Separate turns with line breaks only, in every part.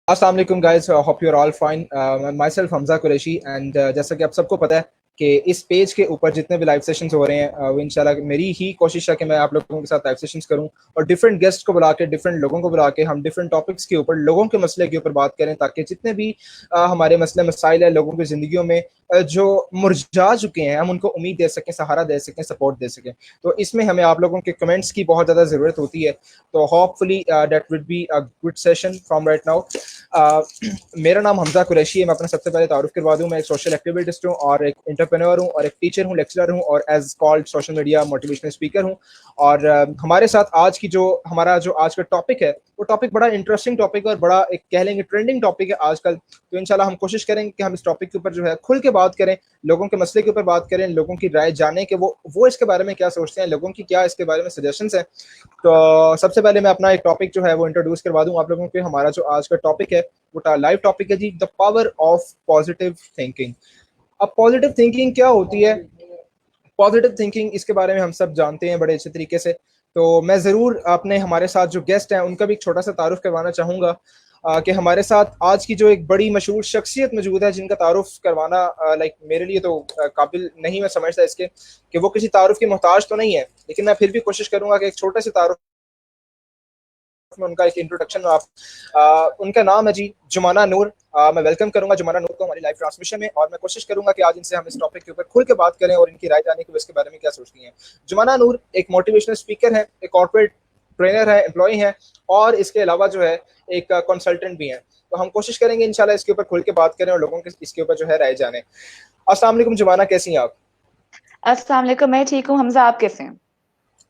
अस्सलाम वालेकुम guys, hope you are all fine. Myself Hamza Qureshi and जैसा कि आप सबको पता है कि इस पेज के ऊपर जितने भी लाइव सेशंस हो रहे हैं वो इंशाल्लाह मेरी ही कोशिश है कि मैं आप लोगों के साथ लाइव सेशंस करूं और डिफरेंट गेस्ट को बुला के डिफरेंट लोगों को बुला के हम डिफरेंट टॉपिक्स के ऊपर लोगों के मसले के ऊपर बात करें ताकि जितने भी हमारे मसले मसाइल है लोगों की ज़िंदगियों में जो मुरझा चुके हैं हम उनको उम्मीद दे सकें, सहारा दे सकें, सपोर्ट दे सकें। तो इसमें हमें आप लोगों के कमेंट्स की बहुत ज़्यादा ज़रूरत होती है। तो hopefully that would be a good session from right now. मेरा नाम हमजा कुरैशी है। मैं अपना सबसे पहले तारुफ करवा दूं, मैं एक सोशल एक्टिविस्ट हूं और एक एंटरप्रेन्योर हूं और एक टीचर हूं, लेक्चरर हूं और as called social media motivational speaker हूं। और हमारे साथ आज की जो हमारा जो आज का टॉपिक है वो टॉपिक बड़ा इंटरेस्टिंग टॉपिक है और बड़ा एक कह लेंगे ट्रेंडिंग टॉपिक है आजकल। तो इंशाल्लाह हम कोशिश करेंगे कि हम इस टॉपिक के ऊपर जो है खुल के बात करें, लोगों के मसले के ऊपर बात करें, लोगों की राय जाने के वो इसके बारे में क्या सोचते हैं, लोगों की क्या इसके बारे में सजेशंस हैं। तो सबसे पहले मैं अपना एक टॉपिक जो है वो इंट्रोड्यूस करवा दूं आप लोगों के। हमारा जो आज का टॉपिक है वो लाइव टॉपिक है जी, the power of positive thinking. अब पॉजिटिव थिंकिंग क्या होती है? पॉजिटिव थिंकिंग इसके बारे में हम सब जानते हैं बड़े अच्छे तरीके से। तो मैं ज़रूर अपने हमारे साथ जो गेस्ट हैं उनका भी एक छोटा सा तारुफ करवाना चाहूँगा कि हमारे साथ आज की जो एक बड़ी मशहूर शख्सियत मौजूद है जिनका तारुफ करवाना लाइक मेरे लिए तो काबिल नहीं मैं समझता इसके कि वो किसी तारुफ की मोहताज तो नहीं है, लेकिन मैं फिर भी कोशिश करूँगा कि एक छोटे से तारुफ में उनका एक इंट्रोडक्शन आप उनका नाम है जी जुमाना नूर। मैं वेलकम करूंगा जुमाना नूर को हमारी लाइव ट्रांसमिशन में और मैं कोशिश करूंगा कि आज इनसे हम इस टॉपिक के ऊपर खुल के बात करें और इनकी राय जाने की इसके बारे में क्या सोचती हैं। जुमाना नूर एक मोटिवेशनल स्पीकर है, एक कॉर्पोरेट ट्रेनर है, एम्प्लॉय है और इसके अलावा जो है एक कंसल्टेंट भी है। तो हम कोशिश करेंगे इंशाल्लाह इसके ऊपर खुल के बात करें और लोगों के इसके ऊपर जो है राय जाने। अस्सलाम वालेकुम जुमाना, कैसी हैं आप?
अस्सलाम वालेकुम, मैं ठीक हूँ। हमजा, आप कैसे हैं?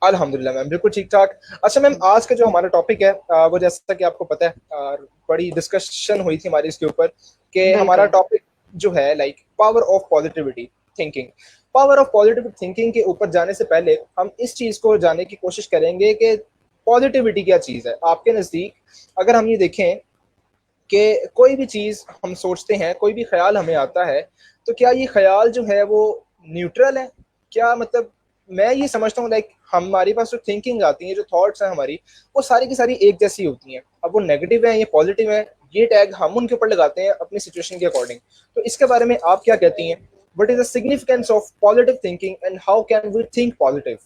अल्हम्दुलिल्लाह मैम, बिल्कुल ठीक ठाक। अच्छा मैम, आज का जो हमारा टॉपिक है वो जैसा कि आपको पता है बड़ी डिस्कशन हुई थी हमारी इसके ऊपर कि हमारा
बिल्कुल।
टॉपिक जो है like power of positivity thinking. Power of positive thinking के ऊपर जाने से पहले हम इस चीज़ को जानने की कोशिश करेंगे कि पॉजिटिविटी क्या चीज़ है आपके नज़दीक। अगर हम ये देखें कि कोई भी चीज़ हम सोचते हैं, कोई भी ख्याल हमें आता है, तो क्या ये ख्याल जो है वो न्यूट्रल है? क्या मतलब मैं ये समझता हूँ लाइक हमारे पास जो थिंकिंग आती है, जो थॉट्स हैं हमारी, वो सारी की सारी एक जैसी होती हैं। अब वो नेगेटिव है या पॉजिटिव है, ये टैग हम उनके ऊपर लगाते हैं अपनी सिचुएशन के अकॉर्डिंग। तो इसके बारे में आप क्या कहती हैं? What is the significance of positive thinking and how can we think positive?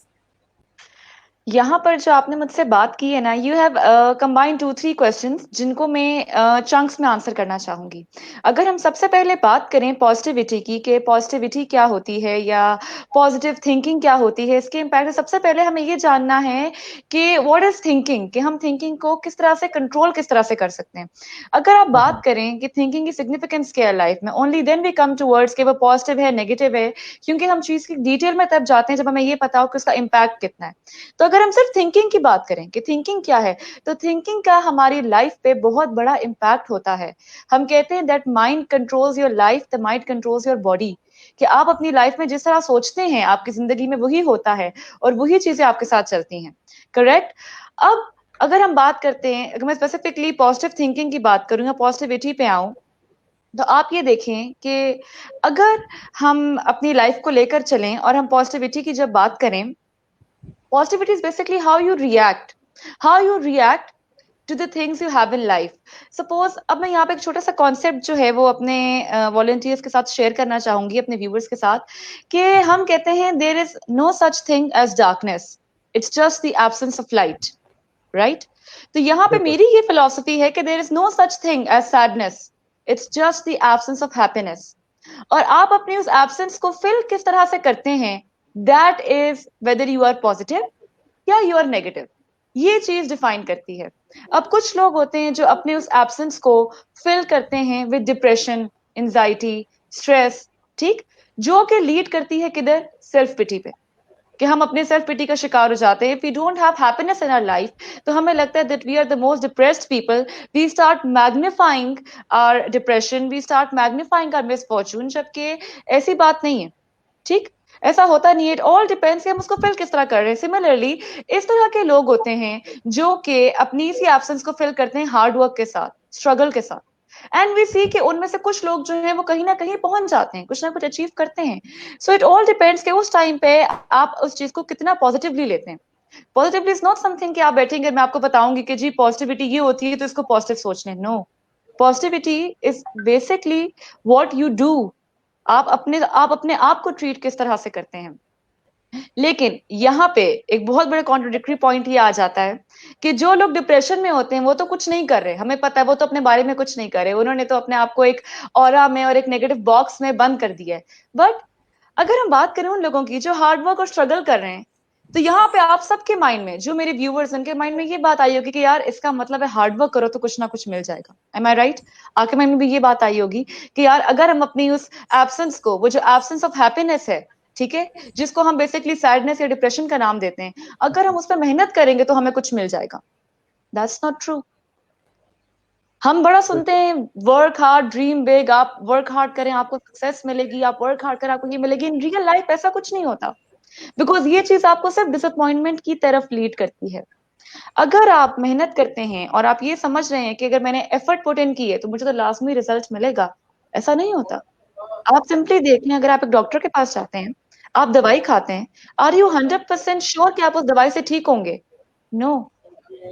यहाँ पर जो आपने मुझसे बात की है ना, यू हैव कंबाइन 2-3 क्वेश्चंस जिनको मैं चंक्स में आंसर करना चाहूंगी। अगर हम सबसे पहले बात करें पॉजिटिविटी की, कि पॉजिटिविटी क्या होती है या पॉजिटिव थिंकिंग क्या होती है, इसके इम्पैक्ट, सबसे पहले हमें ये जानना है कि व्हाट इज थिंकिंग, कि हम थिंकिंग को किस तरह से कंट्रोल किस तरह से कर सकते हैं। अगर आप बात करें कि थिंकिंग की सिग्निफिकेंस क्या है लाइफ में, only then we come towards कि वो पॉजिटिव है, नेगेटिव है, क्योंकि हम चीज की डिटेल में तब जाते हैं जब हमें ये पता हो कि उसका इम्पैक्ट कितना है। तो अगर हम सिर्फ थिंकिंग की बात करें कि थिंकिंग क्या है, तो थिंकिंग का हमारी लाइफ पे बहुत बड़ा इम्पैक्ट होता है। हम कहते हैं that mind controls your life, the mind controls your body. कि आप अपनी लाइफ में जिस तरह सोचते हैं आपकी जिंदगी में वही होता है और वही चीजें आपके साथ चलती हैं। करेक्ट। अब अगर हम बात करते हैं, अगर मैं स्पेसिफिकली पॉजिटिव थिंकिंग की बात करूं या पॉजिटिविटी पे आऊं, तो आप ये देखें कि अगर हम अपनी लाइफ को लेकर चलें और हम पॉजिटिविटी की जब बात करें, positivity is basically how you react to the things you have in life. Suppose अब मैं यहाँ पे एक छोटा सा कॉन्सेप्ट जो है वो अपने वॉलंटियर्स के साथ शेयर करना चाहूंगी, अपने व्यूवर्स के साथ, कि हम कहते हैं there is no such thing as darkness, it's just the absence of light, right? तो यहाँ पे
बिल्कुल।
मेरी ये फिलॉसफी है कि there is no such thing as sadness, it's just the absence of happiness. और आप अपनी उस एब्सेंस को फिल किस तरह से करते हैं, that is whether you are positive या यू आर नेगेटिव, ये चीज डिफाइन करती है। अब कुछ लोग होते हैं जो अपने उस एब्सेंस को फिल करते हैं विद डिप्रेशन, एंजाइटी, स्ट्रेस, ठीक, जो कि लीड करती है किधर, सेल्फ पिटी पे, कि हम अपने सेल्फ पिटी का शिकार हो जाते हैं। If we don't have happiness in our life, तो हमें लगता है that we are the most depressed people, we start magnifying our depression, we start magnifying our misfortune, जबकि ऐसी बात नहीं है। ठीक, ऐसा होता नहीं है। इट ऑल डिपेंड्स कि हम उसको फिल किस तरह कर रहे हैं। सिमिलरली इस तरह के लोग होते हैं जो कि अपनी इसी एब्सेंस को फिल करते हैं हार्ड वर्क के साथ, स्ट्रगल के साथ, एंड वी सी कि उनमें से कुछ लोग जो हैं वो कहीं ना कहीं पहुंच जाते हैं, कुछ ना कुछ अचीव करते हैं। सो इट ऑल डिपेंड्स कि उस टाइम पे आप उस चीज को कितना पॉजिटिवली लेते हैं। पॉजिटिवली इज नॉट समथिंग कि आप बैठेंगे मैं आपको बताऊंगी कि जी पॉजिटिविटी ये होती है तो इसको पॉजिटिव सोचने, no. Positivity is basically what you do. आप अपने आप को ट्रीट किस तरह से करते हैं। लेकिन यहाँ पे एक बहुत बड़ा कॉन्ट्रोडिक्टरी पॉइंट ये आ जाता है कि जो लोग डिप्रेशन में होते हैं वो तो कुछ नहीं कर रहे, हमें पता है वो तो अपने बारे में कुछ नहीं कर रहे, उन्होंने तो अपने आप को एक ऑरा में और एक नेगेटिव बॉक्स में बंद कर दिया है। बट अगर हम बात करें उन लोगों की जो हार्ड वर्क और स्ट्रगल कर रहे हैं, तो यहाँ पे आप सबके माइंड में, जो मेरे व्यूअर्स उनके माइंड में ये बात आई होगी कि यार इसका मतलब है हार्ड वर्क करो तो कुछ ना कुछ मिल जाएगा। एम आई राइट? आपके माइंड में भी ये बात आई होगी कि यार अगर हम अपनी उस एब्सेंस को, वो जो एब्सेंस ऑफ हैप्पीनेस है, ठीक है, जिसको हम बेसिकली सैडनेस या डिप्रेशन का नाम देते हैं, अगर हम उस पर मेहनत करेंगे तो हमें कुछ मिल जाएगा। That's not true. हम बड़ा सुनते हैं वर्क हार्ड ड्रीम बिग, आप वर्क हार्ड करें आपको सक्सेस मिलेगी, आप वर्क हार्ड करें आपको ये मिलेगी। इन रियल लाइफ ऐसा कुछ नहीं होता, बिकॉज ये चीज आपको सिर्फ डिसअपॉइंटमेंट की तरफ लीड करती है। अगर आप मेहनत करते हैं और आप ये समझ रहे हैं कि अगर मैंने एफर्ट पुट इन की है तो मुझे तो लास्ट में रिजल्ट मिलेगा, ऐसा नहीं होता। आप सिंपली देख लें, अगर आप एक डॉक्टर के पास जाते हैं, आप दवाई खाते हैं, आर यू 100% श्योर कि आप उस दवाई से ठीक होंगे? नो।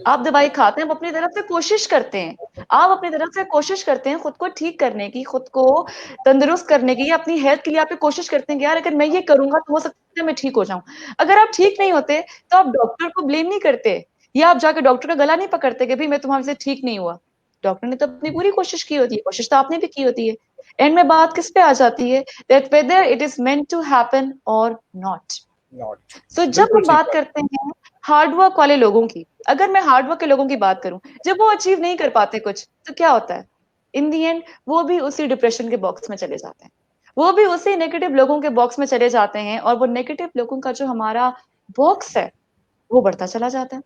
आप दवाई खाते हैं, आप अपनी तरफ से कोशिश करते हैं, आप अपनी तरफ से कोशिश करते हैं खुद को ठीक करने की, खुद को तंदुरुस्त करने की, अपनी हेल्थ के लिए आप ये कोशिश करते हैं कि यार अगर मैं ये करूंगा तो हो सकता है मैं ठीक हो जाऊं। अगर आप ठीक नहीं होते तो आप डॉक्टर को ब्लेम नहीं करते, या आप जाके डॉक्टर का गला नहीं पकड़ते कि भाई मैं तुम्हारे से ठीक नहीं हुआ। डॉक्टर ने तो अपनी पूरी कोशिश की होती है, कोशिश तो आपने भी की होती है। एंड में बात किस पे आ जाती है, that whether it is meant to happen or not.
Not.
So जब
बिल्कुल
हम
ठीक
बात
बात।
करते हैं हार्ड वर्क वाले लोगों की, अगर मैं हार्ड वर्क के लोगों की बात करूं, जब वो अचीव नहीं कर पाते कुछ, तो क्या होता है? इन दी एंड वो भी उसी डिप्रेशन के बॉक्स में चले जाते हैं, वो भी उसी नेगेटिव लोगों के बॉक्स में चले जाते हैं, और वो नेगेटिव लोगों का जो हमारा बॉक्स है वो बढ़ता चला जाता है।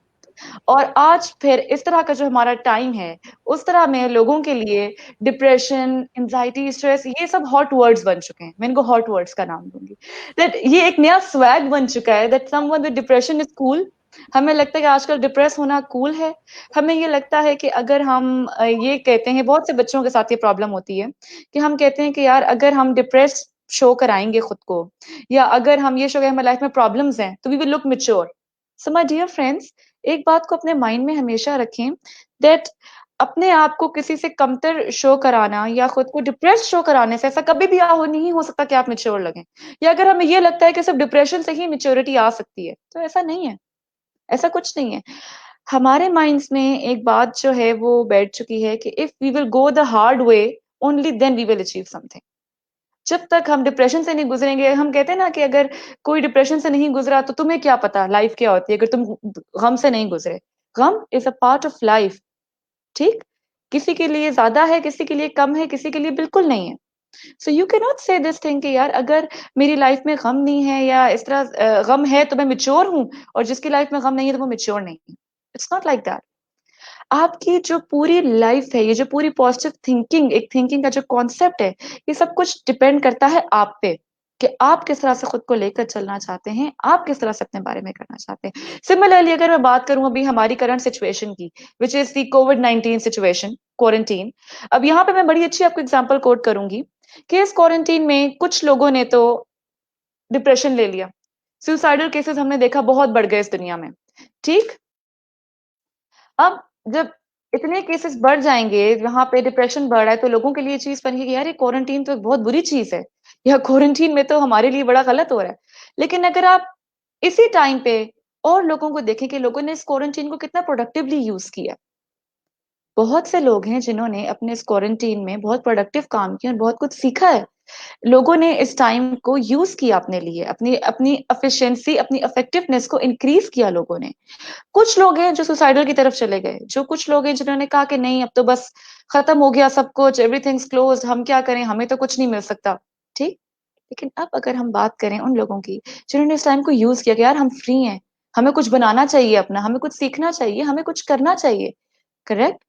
और आज फिर इस तरह का जो हमारा टाइम है, उस तरह में लोगों के लिए डिप्रेशन, एंजाइटी, स्ट्रेस, ये सब हॉट वर्ड्स बन चुके हैं। मैं इनको हॉट वर्ड्स का नाम दूंगी। दैट ये एक नया स्वैग बन चुका है, that someone with depression is cool. हमें लगता है कि आजकल डिप्रेस होना कूल है। हमें ये लगता है कि अगर हम ये कहते हैं, बहुत से बच्चों के साथ ये प्रॉब्लम होती है कि हम कहते हैं कि यार अगर हम डिप्रेस शो कराएंगे खुद को, या अगर हम ये शो करें हमारी लाइफ में प्रॉब्लम्स हैं, तो we will look mature. So my dear friends, एक बात को अपने माइंड में हमेशा रखें, दैट अपने आप को किसी से कमतर शो कराना या खुद को डिप्रेस शो कराने से ऐसा कभी भी नहीं हो सकता कि आप मेच्योर लगें। या अगर हमें ये लगता है कि सिर्फ डिप्रेशन से ही मेच्योरिटी आ सकती है, तो ऐसा नहीं है, ऐसा कुछ नहीं है। हमारे माइंड्स में एक बात जो है वो बैठ चुकी है कि if we will go the hard way, only then we will achieve something. जब तक हम डिप्रेशन से नहीं गुजरेंगे, हम कहते हैं ना कि अगर कोई डिप्रेशन से नहीं गुजरा तो तुम्हें क्या पता लाइफ क्या होती है अगर तुम गम से नहीं गुजरे। गम is a part of life, ठीक? किसी के लिए ज्यादा है, किसी के लिए कम है, किसी के लिए बिल्कुल नहीं है। सो यू कैन नॉट से दिस थिंग कि यार अगर मेरी लाइफ में गम नहीं है या इस तरह गम है तो मैं मेच्योर हूं, और जिसकी लाइफ में गम नहीं है तो वो मेच्योर नहीं है। It's not like that. आपकी जो पूरी लाइफ है, ये जो पूरी पॉजिटिव थिंकिंग, एक थिंकिंग का जो कॉन्सेप्ट है, ये सब कुछ डिपेंड करता है आप पे कि आप किस तरह से खुद को लेकर चलना चाहते हैं, आप किस तरह से अपने बारे में करना चाहते हैं। सिमिलरली अगर मैं बात करूं अभी हमारी करंट सिचुएशन की, which is the covid situation, quarantine. अब यहाँ पे मैं बड़ी अच्छी आपको एग्जांपल कोट करूंगी कि इस क्वारंटीन में कुछ लोगों ने तो डिप्रेशन ले लिया, सुसाइडल केसेस हमने देखा बहुत बढ़ गए इस दुनिया में, ठीक? अब जब इतने केसेस बढ़ जाएंगे, वहां पे डिप्रेशन बढ़ रहा है, तो लोगों के लिए चीज बन गई कि यार ये क्वारंटीन तो एक बहुत बुरी चीज है, या क्वारंटीन में तो हमारे लिए बड़ा गलत हो रहा है। लेकिन अगर आप इसी टाइम पे और लोगों को देखें कि लोगों ने इस क्वारंटीन को कितना प्रोडक्टिवली यूज किया, बहुत से लोग हैं जिन्होंने अपने इस क्वारंटीन में बहुत प्रोडक्टिव काम किया और बहुत कुछ सीखा है। लोगों ने इस टाइम को यूज किया अपने लिए, अपनी अपनी एफिशिएंसी, अपनी इफेक्टिवनेस को इंक्रीज किया लोगों ने। कुछ लोग हैं जो सुसाइडल की तरफ चले गए, जो कुछ लोग हैं जिन्होंने कहा कि नहीं अब तो बस खत्म हो गया सब कुछ, एवरीथिंग्स क्लोज्ड, हम क्या करें, हमें तो कुछ नहीं मिल सकता, ठीक? लेकिन अब अगर हम बात करें उन लोगों की जिन्होंने इस टाइम को यूज किया कि यार हम फ्री हैं, हमें कुछ बनाना चाहिए अपना, हमें कुछ सीखना चाहिए, हमें कुछ करना चाहिए, करेक्ट?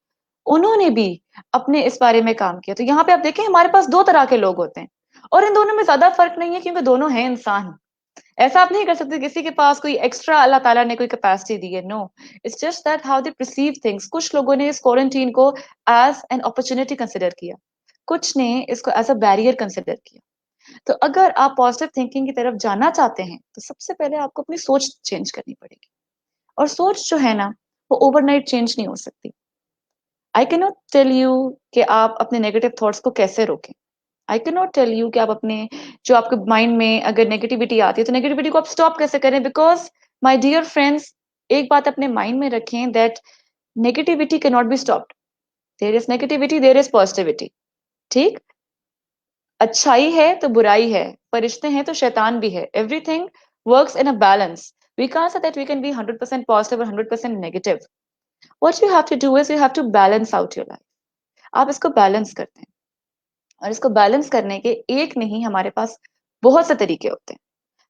उन्होंने भी अपने इस बारे में काम किया। तो यहाँ पे आप देखें हमारे पास दो तरह के लोग होते हैं, और इन दोनों में ज्यादा फर्क नहीं है क्योंकि दोनों हैं इंसान। ऐसा आप नहीं कर सकते किसी के पास कोई एक्स्ट्रा अल्लाह ताला ने कोई कैपेसिटी दी है, no. It's just that how they perceive things. कुछ लोगों ने इस क्वारंटीन को एज एन अपॉर्चुनिटी कंसिडर किया, कुछ ने इसको एज अ बैरियर कंसिडर किया। तो अगर आप पॉजिटिव थिंकिंग की तरफ जाना चाहते हैं तो सबसे पहले आपको अपनी सोच चेंज करनी पड़ेगी, और सोच जो है ना वो ओवरनाइट चेंज नहीं हो सकती। I can not tell you कि आप अपने नेगेटिव थॉट्स को कैसे रोकें। I can not tell you कि आप अपने जो आपके माइंड में अगर नेगेटिविटी आती है तो नेगेटिविटी को आप स्टॉप कैसे करें, बिकॉज माय डियर फ्रेंड्स, एक बात अपने माइंड में रखें that negativity can not be stopped. There is negativity, there is positivity. ठीक, अच्छाई है तो बुराई है, फरिश्ते हैं तो शैतान भी है। Everything works in a balance. We can't say that we can be 100% positive और 100% negative. What you have to do is you have to balance out your life. आप इसको बैलेंस करते हैं, और इसको बैलेंस करने के एक नहीं, हमारे पास बहुत से तरीके होते हैं।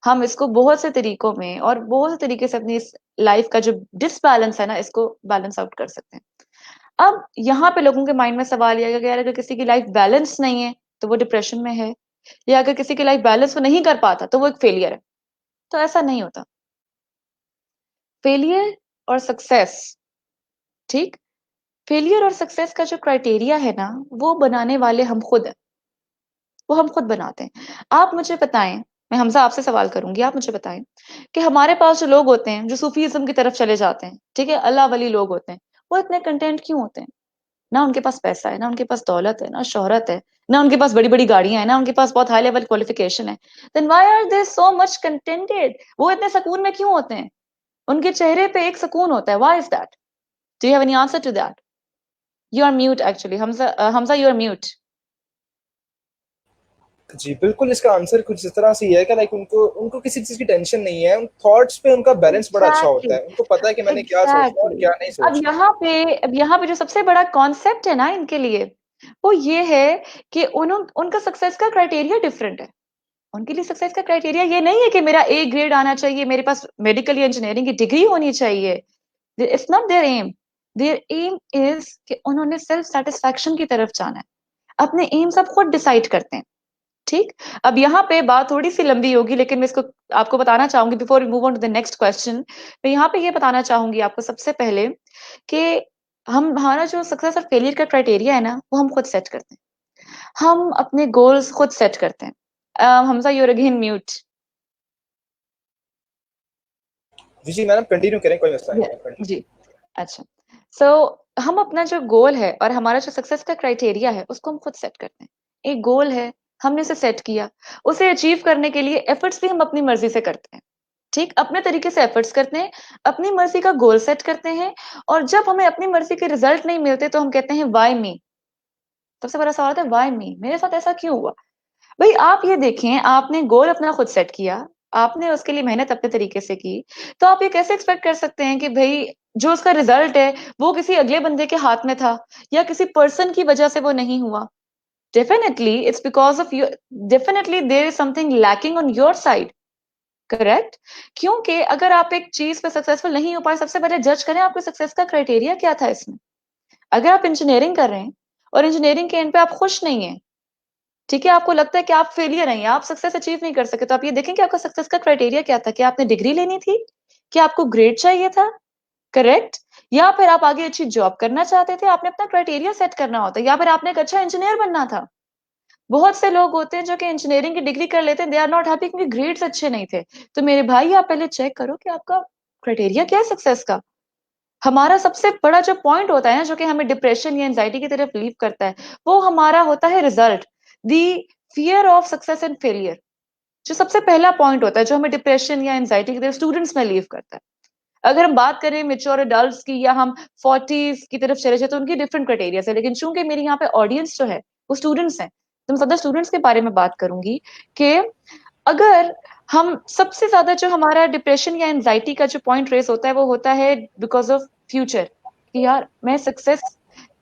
हम इसको बहुत से तरीकों में और बहुत से तरीके से अपनी इस लाइफ का जो डिसबैलेंस है ना, इसको बैलेंस आउट कर सकते हैं। अब यहाँ पे लोगों के माइंड में सवाल ये है कि यार अगर किसी की लाइफ बैलेंस नहीं है तो वो डिप्रेशन में है, या अगर किसी की लाइफ बैलेंस वो नहीं कर पाता तो वो एक फेलियर है। तो ऐसा नहीं होता। फेलियर और सक्सेस, ठीक, फेलियर और सक्सेस का जो क्राइटेरिया है ना, वो बनाने वाले हम खुद हैं। वो हम खुद बनाते हैं। आप मुझे बताएं, मैं हमजा आपसे सवाल करूंगी, आप मुझे बताएं कि हमारे पास जो लोग होते हैं जो सूफीज्म की तरफ चले जाते हैं, ठीक है, अल्लाह वली लोग होते हैं, वो इतने कंटेंट क्यों होते हैं? ना उनके पास पैसा है, ना उनके पास दौलत है, ना शोहरत है, ना उनके पास बड़ी बड़ी गाड़ियां हैं, ना उनके पास बहुत हाई लेवल क्वालिफिकेशन है। Then why are they so much contented? वो इतने सुकून में क्यों होते हैं? उनके चेहरे पे एक सुकून होता है। Why is that? Do you have any answer to that? You are mute actually, Hamza, Hamza you are mute.
जी, बिल्कुल इसका आंसर कुछ इस तरह से ही है कि लाइक उनको उनको किसी चीज़ की टेंशन नहीं है, उन थॉट्स पे उनका बैलेंस बड़ा अच्छा होता
एग्जैक्टली,
है। उनको पता है कि मैंने क्या सोचना है और
एग्जैक्टली।
क्या नहीं सोचना।
अब यहाँ पे जो सबसे बड़ा कॉन्सेप्ट है ना इनके लिए, वो ये है कि उनका सक्सेस का क्राइटेरिया डिफरेंट है। उनके लिए सक्सेस का क्राइटेरिया ये नहीं है कि मेरा ए ग्रेड आना चाहिए, मेरे पास मेडिकल या इंजीनियरिंग की डिग्री होनी चाहिए। It's not their aim. Their aim is कि उन्होंने सेल्फ सेटिस्फैक्शन की तरफ जाना है। अपने एम सब खुद डिसाइड करते हैं। ठीक, अब यहाँ पे बात थोड़ी सी लंबी होगी, लेकिन मैं इसको आपको बताना चाहूंगी before we move on to the next question. मैं यहाँ पे ये बताना चाहूंगी आपको सबसे पहले कि हम हमारा जो सक्सेस और फेलियर का क्राइटेरिया है ना, वो हम खुद सेट करते हैं। हम अपने गोल्स खुद सेट करते हैं। Hamza you're again mute.
जी, मैडम कंटिन्यू करें, कोई मसला नहीं है, कंटिन्यू।
जी, अच्छा। सो हम अपना जो गोल है और हमारा जो सक्सेस का क्राइटेरिया है, उसको हम खुद सेट करते हैं। एक गोल है, हमने उसे सेट किया, उसे अचीव करने के लिए एफर्ट्स भी हम अपनी मर्जी से करते हैं। ठीक, अपने तरीके से एफर्ट्स करते हैं, अपनी मर्जी का गोल सेट करते हैं, और जब हमें अपनी मर्जी के रिजल्ट नहीं मिलते तो हम कहते हैं व्हाई मी। सबसे बड़ा सवाल है व्हाई मी, मेरे साथ ऐसा क्यों हुआ? भाई आप ये देखें, आपने गोल अपना खुद सेट किया, आपने उसके लिए मेहनत अपने तरीके से की, तो आप ये कैसे एक्सपेक्ट कर सकते हैं कि भाई जो उसका रिजल्ट है वो किसी अगले बंदे के हाथ में था, या किसी पर्सन की वजह से वो नहीं हुआ? Definitely it's because of you. Definitely there is something lacking on your side. Correct? क्योंकि अगर आप एक चीज पे सक्सेसफुल नहीं हो पाए, सबसे पहले जज करें आपके सक्सेस का क्राइटेरिया क्या था इसमें। अगर आप इंजीनियरिंग कर रहे हैं और इंजीनियरिंग के एंड पे आप खुश नहीं है, ठीक है, आपको लगता है कि आप फेलियर हैं या आप सक्सेस अचीव नहीं कर सके, तो आप ये देखें कि आपका सक्सेस का क्राइटेरिया क्या था। क्या आपने डिग्री लेनी थी? क्या आपको ग्रेड चाहिए था? करेक्ट? या फिर आप आगे अच्छी जॉब करना चाहते थे? आपने अपना क्राइटेरिया सेट करना होता है। या फिर आपने एक अच्छा इंजीनियर बनना था? बहुत से लोग होते हैं जो कि इंजीनियरिंग की डिग्री कर लेते हैं, दे आर नॉट हैप्पी क्योंकि ग्रेड्स अच्छे नहीं थे। तो मेरे भाई, आप पहले चेक करो कि आपका क्राइटेरिया क्या है सक्सेस का। हमारा सबसे बड़ा जो पॉइंट होता है ना, जो कि हमें डिप्रेशन या एंजाइटी की तरफ लीव करता है, वो हमारा होता है result, the fear of success and failure. जो सबसे पहला पॉइंट होता है जो हमें डिप्रेशन या एंजाइटी की तरफ स्टूडेंट्स में लीव करता है। अगर हम बात करें मेच्योर एडल्ट्स की, या हम 40s की तरफ चले जाए, तो उनकी डिफरेंट क्राइटेरिया है। लेकिन चूंकि मेरी यहाँ पे ऑडियंस जो है वो स्टूडेंट्स हैं, तो मैं ज्यादा स्टूडेंट्स के बारे में बात करूंगी कि अगर हम सबसे ज्यादा जो हमारा डिप्रेशन या एंजाइटी का जो पॉइंट रेस होता है, वो होता है बिकॉज ऑफ फ्यूचर, कि यार मैं सक्सेस,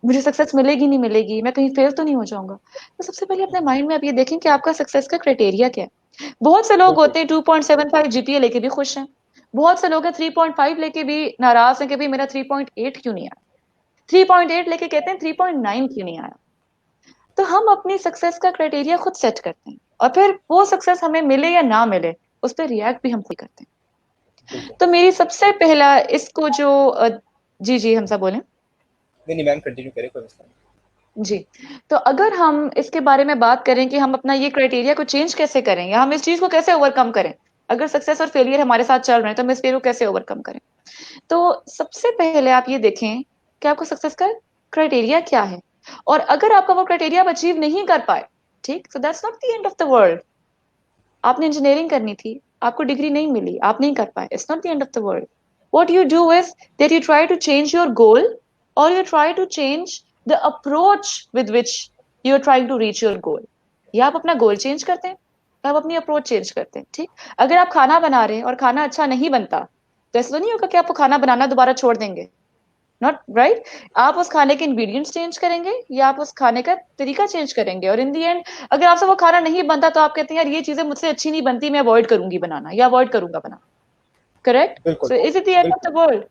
मुझे सक्सेस मिलेगी नहीं मिलेगी, मैं कहीं फेल तो नहीं हो जाऊंगा। तो सबसे पहले अपने माइंड में आप ये देखें कि आपका सक्सेस का क्राइटेरिया क्या है। बहुत से लोग
बिल्कुल।
होते हैं 2.75 जीपीए लेके भी खुश हैं। बहुत से लोग हैं 3.5 लेके भी नाराज हैं कि भाई मेरा 3.8 क्यों नहीं आया। 3.8 लेके कहते हैं 3.9 क्यों नहीं आया। तो हम अपनी सक्सेस का क्राइटेरिया खुद सेट करते हैं, और फिर वो सक्सेस हमें मिले या ना मिले, उस पर रिएक्ट भी हम खुद करते हैं।
बिल्कुल।
तो मेरी सबसे पहला इसको जो जी जी, हम सब बोलें।
नहीं, नहीं मैम कंटिन्यू करें, कोई मसला नहीं।
जी, तो अगर हम इसके बारे में बात करें कि हम अपना ये क्राइटेरिया को चेंज कैसे करें, या हम इस चीज को कैसे ओवरकम करें, अगर सक्सेस और फेलियर हमारे साथ चल रहे हैं तो हम इस फेलियर को कैसे ओवरकम करें। तो सबसे पहले आप ये देखें कि आपको सक्सेस का क्राइटेरिया क्या है। और अगर आपका वो क्राइटेरिया आप अचीव नहीं कर पाए, ठीक, so that's not the end of the world. आपने इंजीनियरिंग करनी थी, आपको डिग्री नहीं मिली, आप नहीं कर पाए, it's not the end of the world. What you do is that you try to change your goal, or you try to change the approach with which you are trying to reach your goal. या आप अपना गोल change करते हैं, या आप अपनी approach change करते हैं, ठीक। अगर आप खाना बना रहे हैं और खाना अच्छा नहीं बनता, तो ऐसा तो नहीं होगा कि आप वो खाना बनाना दोबारा छोड़ देंगे, नॉट राइट। आप उस खाने के इंग्रेडिएंट्स चेंज करेंगे, या आप उस खाने का तरीका चेंज करेंगे, और इन दी एंड अगर आपसे वो खाना नहीं बनता तो आप कहते हैं यार ये चीजें मुझसे अच्छी नहीं बनती, मैं अवॉइड करूंगी बनाना, या अवॉइड करूंगा बनाना, करेक्ट।
बिल्कुल
so is it the end of the
बिल्कुल
वर्ल्ड?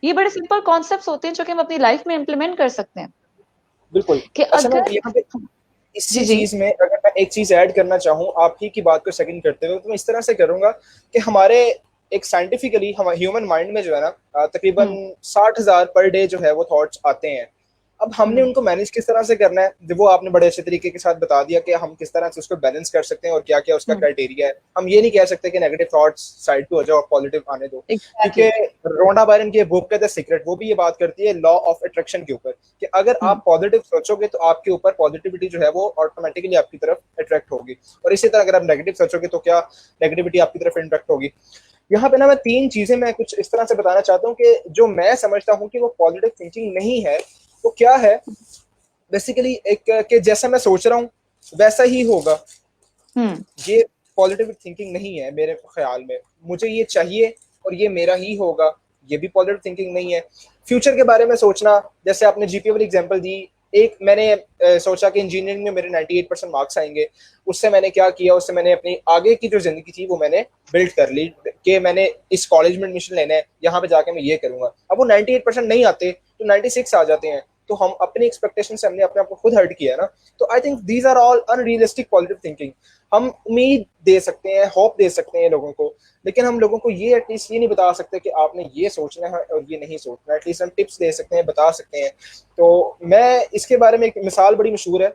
ये बड़े सिंपल कॉन्सेप्ट्स होते हैं जो कि हम अपनी लाइफ में इम्प्लीमेंट कर सकते हैं
बिल्कुल।
कि
अच्छा, मैं
अगर
यहाँ पे
जी
इसी
जी
चीज में अगर मैं एक चीज ऐड करना चाहूँ आप ही की बात को सेकंड करते हुए, तो मैं इस तरह से करूंगा कि हमारे एक साइंटिफिकली हम ह्यूमन माइंड में जो है ना तकरीबन 60,000 पर डे जो है वो थॉट्स आते हैं। अब हमने
हम्म
उनको मैनेज किस तरह से करना है, जब वो आपने बड़े अच्छे तरीके के साथ बता दिया कि हम किस तरह से उसको बैलेंस कर सकते हैं और क्या क्या उसका
हम्म
क्राइटेरिया है। हम ये नहीं कह सकते कि नेगेटिव थॉट्स साइड पे हो जाओ और पॉजिटिव आने दो,
एग्जैक्टली
क्योंकि रोंडा बायरन की बुक है द सीक्रेट, वो भी ये बात करती है लॉ ऑफ अट्रैक्शन के ऊपर, कि अगर
हम्म
आप पॉजिटिव सोचोगे तो आपके ऊपर पॉजिटिविटी जो है वो ऑटोमेटिकली आपकी तरफ अट्रैक्ट होगी, और इसी तरह अगर आप नेगेटिव सोचोगे तो क्या नेगेटिविटी आपकी तरफ अट्रैक्ट होगी। यहाँ पे ना मैं तीन चीजें मैं कुछ इस तरह से बताना चाहता हूँ कि जो मैं समझता हूँ कि वो पॉजिटिव थिंकिंग नहीं है, वो क्या है। बेसिकली एक कि जैसा मैं सोच रहा हूँ वैसा ही होगा,
हम्म
ये पॉजिटिव थिंकिंग नहीं है मेरे ख्याल में। मुझे ये चाहिए और ये मेरा ही होगा, ये भी पॉजिटिव थिंकिंग नहीं है। फ्यूचर के बारे में सोचना, जैसे आपने जीपीए वाली एग्जांपल दी, एक मैंने सोचा कि इंजीनियरिंग में मेरे 98% मार्क्स आएंगे, उससे मैंने क्या किया, उससे मैंने अपनी आगे की जो जिंदगी थी वो मैंने बिल्ड कर ली कि मैंने इस कॉलेज में एडमिशन लेना है, यहाँ पे जाके मैं ये करूंगा। अब वो 98% नहीं आते तो 96 आ जाते हैं, तो हम अपनी एक्सपेक्टेशन से हमने अपने आप को खुद हर्ट किया है ना। तो I think these are all unrealistic positive thinking. हम उम्मीद दे सकते हैं, होप दे सकते हैं लोगों को, लेकिन हम लोगों को ये एटलीस्ट ये नहीं बता सकते कि आपने ये सोचना है और ये नहीं सोचना। एटलीस्ट हम टिप्स दे सकते हैं, बता सकते हैं। तो मैं इसके बारे में एक मिसाल बड़ी मशहूर है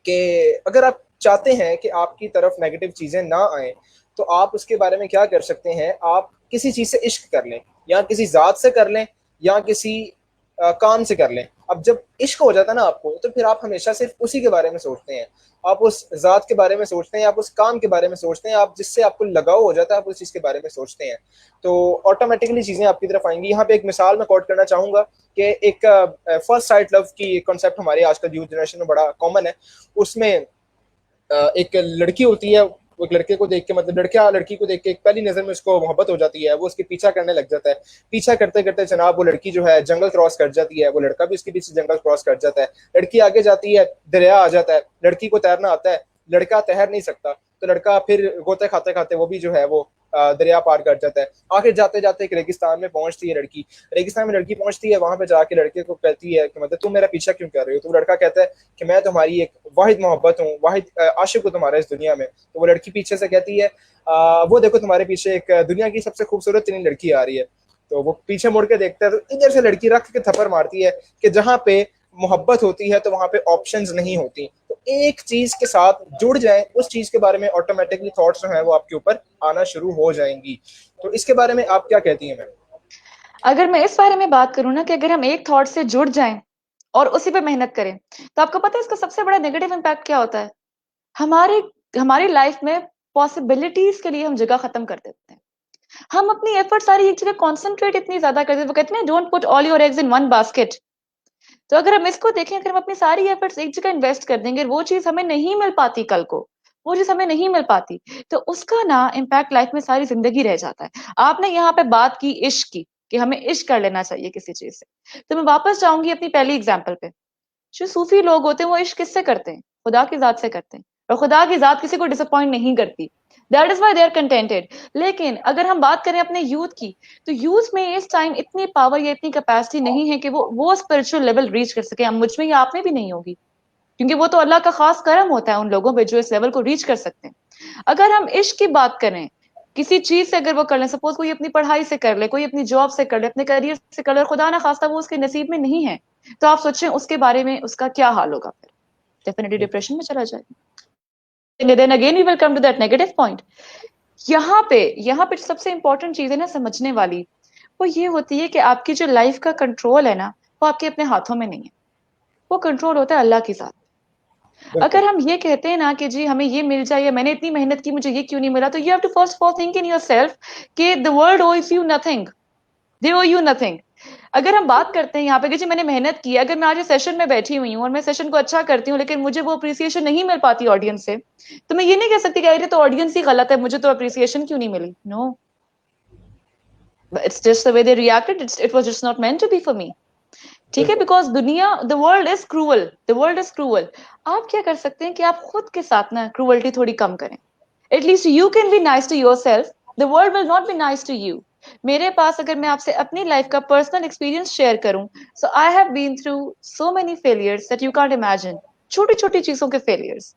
कि अगर आप चाहते हैं कि आपकी तरफ नेगेटिव चीजें ना आए, तो आप उसके बारे में क्या कर सकते हैं, आप किसी चीज से इश्क कर लें, या किसी जात से कर लें, या किसी काम से कर लें। अब जब इश्क हो जाता है ना आपको, तो फिर आप हमेशा सिर्फ उसी के बारे में सोचते हैं, आप उस जात के बारे में सोचते हैं, आप उस काम के बारे में सोचते हैं, आप जिससे आपको लगाव हो जाता है आप उस चीज के बारे में सोचते हैं, तो ऑटोमेटिकली चीजें आपकी तरफ आएंगी। यहाँ पे एक मिसाल मैं कोट करना चाहूंगा कि एक फर्स्ट साइट लव की कॉन्सेप्ट हमारे आजकल यूथ जनरेशन में बड़ा कॉमन है। उसमें एक लड़की होती है, वो एक लड़के को देख के, मतलब लड़का लड़की को देख के एक पहली नजर में उसको मोहब्बत हो जाती है, वो उसके पीछा करने लग जाता है। पीछा करते करते जनाब वो लड़की जो है जंगल क्रॉस कर जाती है, वो लड़का भी उसके पीछे जंगल क्रॉस कर जाता है। लड़की आगे जाती है, दरिया आ जाता है, लड़की को तैरना आता है, लड़का तैर नहीं सकता, तो लड़का फिर गोते खाते खाते वो भी जो है वो दरिया पार कर जाता है। आखिर जाते जाते एक रेगिस्तान में पहुंचती है लड़की। रेगिस्तान में लड़की पहुंचती है, वहां पे जाके लड़के को कहती है कि मतलब तुम मेरा पीछा क्यों कर रहे हो। तो लड़का कहता है कि मैं तुम्हारी एक वाहिद मोहब्बत हूँ, वाहिद आशिक हूँ तुम्हारा इस दुनिया में। तो वो लड़की पीछे से कहती है वो देखो तुम्हारे पीछे एक दुनिया की सबसे खूबसूरत तरीन लड़की आ रही है। तो वो पीछे मुड़ के देखता है, तो इधर से लड़की रख के थप्पड़ मारती है कि जहां पे मोहब्बत होती है तो वहां पे ऑप्शंस नहीं होती। तो एक चीज के साथ जुड़ जाए, उस चीज के बारे में ऑटोमेटिकली थॉट्स जो है वो आपके ऊपर आना शुरू हो जाएंगी। तो इसके बारे में आप क्या कहती हैं मैम?
अगर मैं इस बारे में बात करूं ना कि अगर हम एक थॉट से जुड़ जाएं और उसी पे मेहनत करें, तो आपको पता है इसका सबसे बड़ा नेगेटिव इम्पैक्ट क्या होता है? हमारे हमारी लाइफ में पॉसिबिलिटीज के लिए हम जगह खत्म कर देते हैं। हम अपनी एफर्ट सारी एक जगह कॉन्सेंट्रेट इतनी ज्यादा करते हैं, वो कहते हैं don't put all your eggs in one basket. तो अगर हम इसको देखें, अगर हम अपनी सारी एफर्ट्स एक जगह इन्वेस्ट कर देंगे, वो चीज हमें नहीं मिल पाती, कल को वो चीज हमें नहीं मिल पाती, तो उसका ना इम्पैक्ट लाइफ में सारी जिंदगी रह जाता है। आपने यहाँ पे बात की इश्क की, कि हमें इश्क कर लेना चाहिए किसी चीज से, तो मैं वापस जाऊंगी अपनी पहली एग्जाम्पल पे। जो सूफी लोग होते हैं वो इश्क किससे करते हैं? खुदा की जात से करते हैं, और खुदा की जात किसी को डिसअपॉइंट नहीं करती। That is why they are contented. लेकिन अगर हम बात करें अपने यूथ की, तो यूथ में इस टाइम इतनी पावर या इतनी कैपेसिटी नहीं है कि वो स्पिरिचुअल लेवल रीच कर सके। हम मुझ में या आप में भी नहीं होगी, क्योंकि वो तो अल्लाह का खास करम होता है उन लोगों पे जो इस लेवल को रीच कर सकते हैं। अगर हम इश्क की बात करें, किसी चीज से अगर वो कर ले, सपोज कोई अपनी पढ़ाई से कर ले, कोई अपनी जॉब से कर ले, अपने करियर से कर ले, और खुदा ना खास्ता वो उसके नसीब में नहीं है, तो आप सोचें उसके बारे में उसका क्या हाल होगा। फिर डेफिनेटली डिप्रेशन में चला जाएगा। Then again we will come to that negative point. यहाँ पे सबसे इंपॉर्टेंट चीज है ना समझने वाली, वो ये होती है कि आपकी जो लाइफ का कंट्रोल है ना, वो आपके अपने हाथों में नहीं है। वो कंट्रोल होता है अल्लाह के साथ।
बिल्कुल।
अगर हम ये कहते हैं ना कि जी हमें ये मिल जाए या मैंने इतनी मेहनत की मुझे ये क्यों नहीं मिला, तो you have to first of all think in yourself कि the world owes you nothing, they owe you nothing. अगर हम बात करते हैं यहाँ पे कि जी मैंने मेहनत की, अगर मैं आज इस सेशन में बैठी हुई हूँ और मैं सेशन को अच्छा करती हूँ लेकिन मुझे वो अप्रिसिएशन नहीं मिल पाती ऑडियंस से, तो मैं ये नहीं कह सकती कि अरे तो ऑडियंस ही गलत है, मुझे तो अप्रिसिएशन क्यों नहीं मिली। No, it's just the way they reacted, it was just not meant to be for me. ठीक है,
बिल्कुल।
बिकॉज दुनिया, the world is cruel, the world is cruel. आप क्या कर सकते हैं कि आप खुद के साथ ना क्रूअल्टी थोड़ी कम करें। At least you can be nice to your self, the world will not be nice to you. मेरे पास अगर मैं आपसे अपनी लाइफ का पर्सनल एक्सपीरियंस शेयर करूं, so I have been through so many failures that you can't imagine. छोटी छोटी चीजों के फेलियर्स।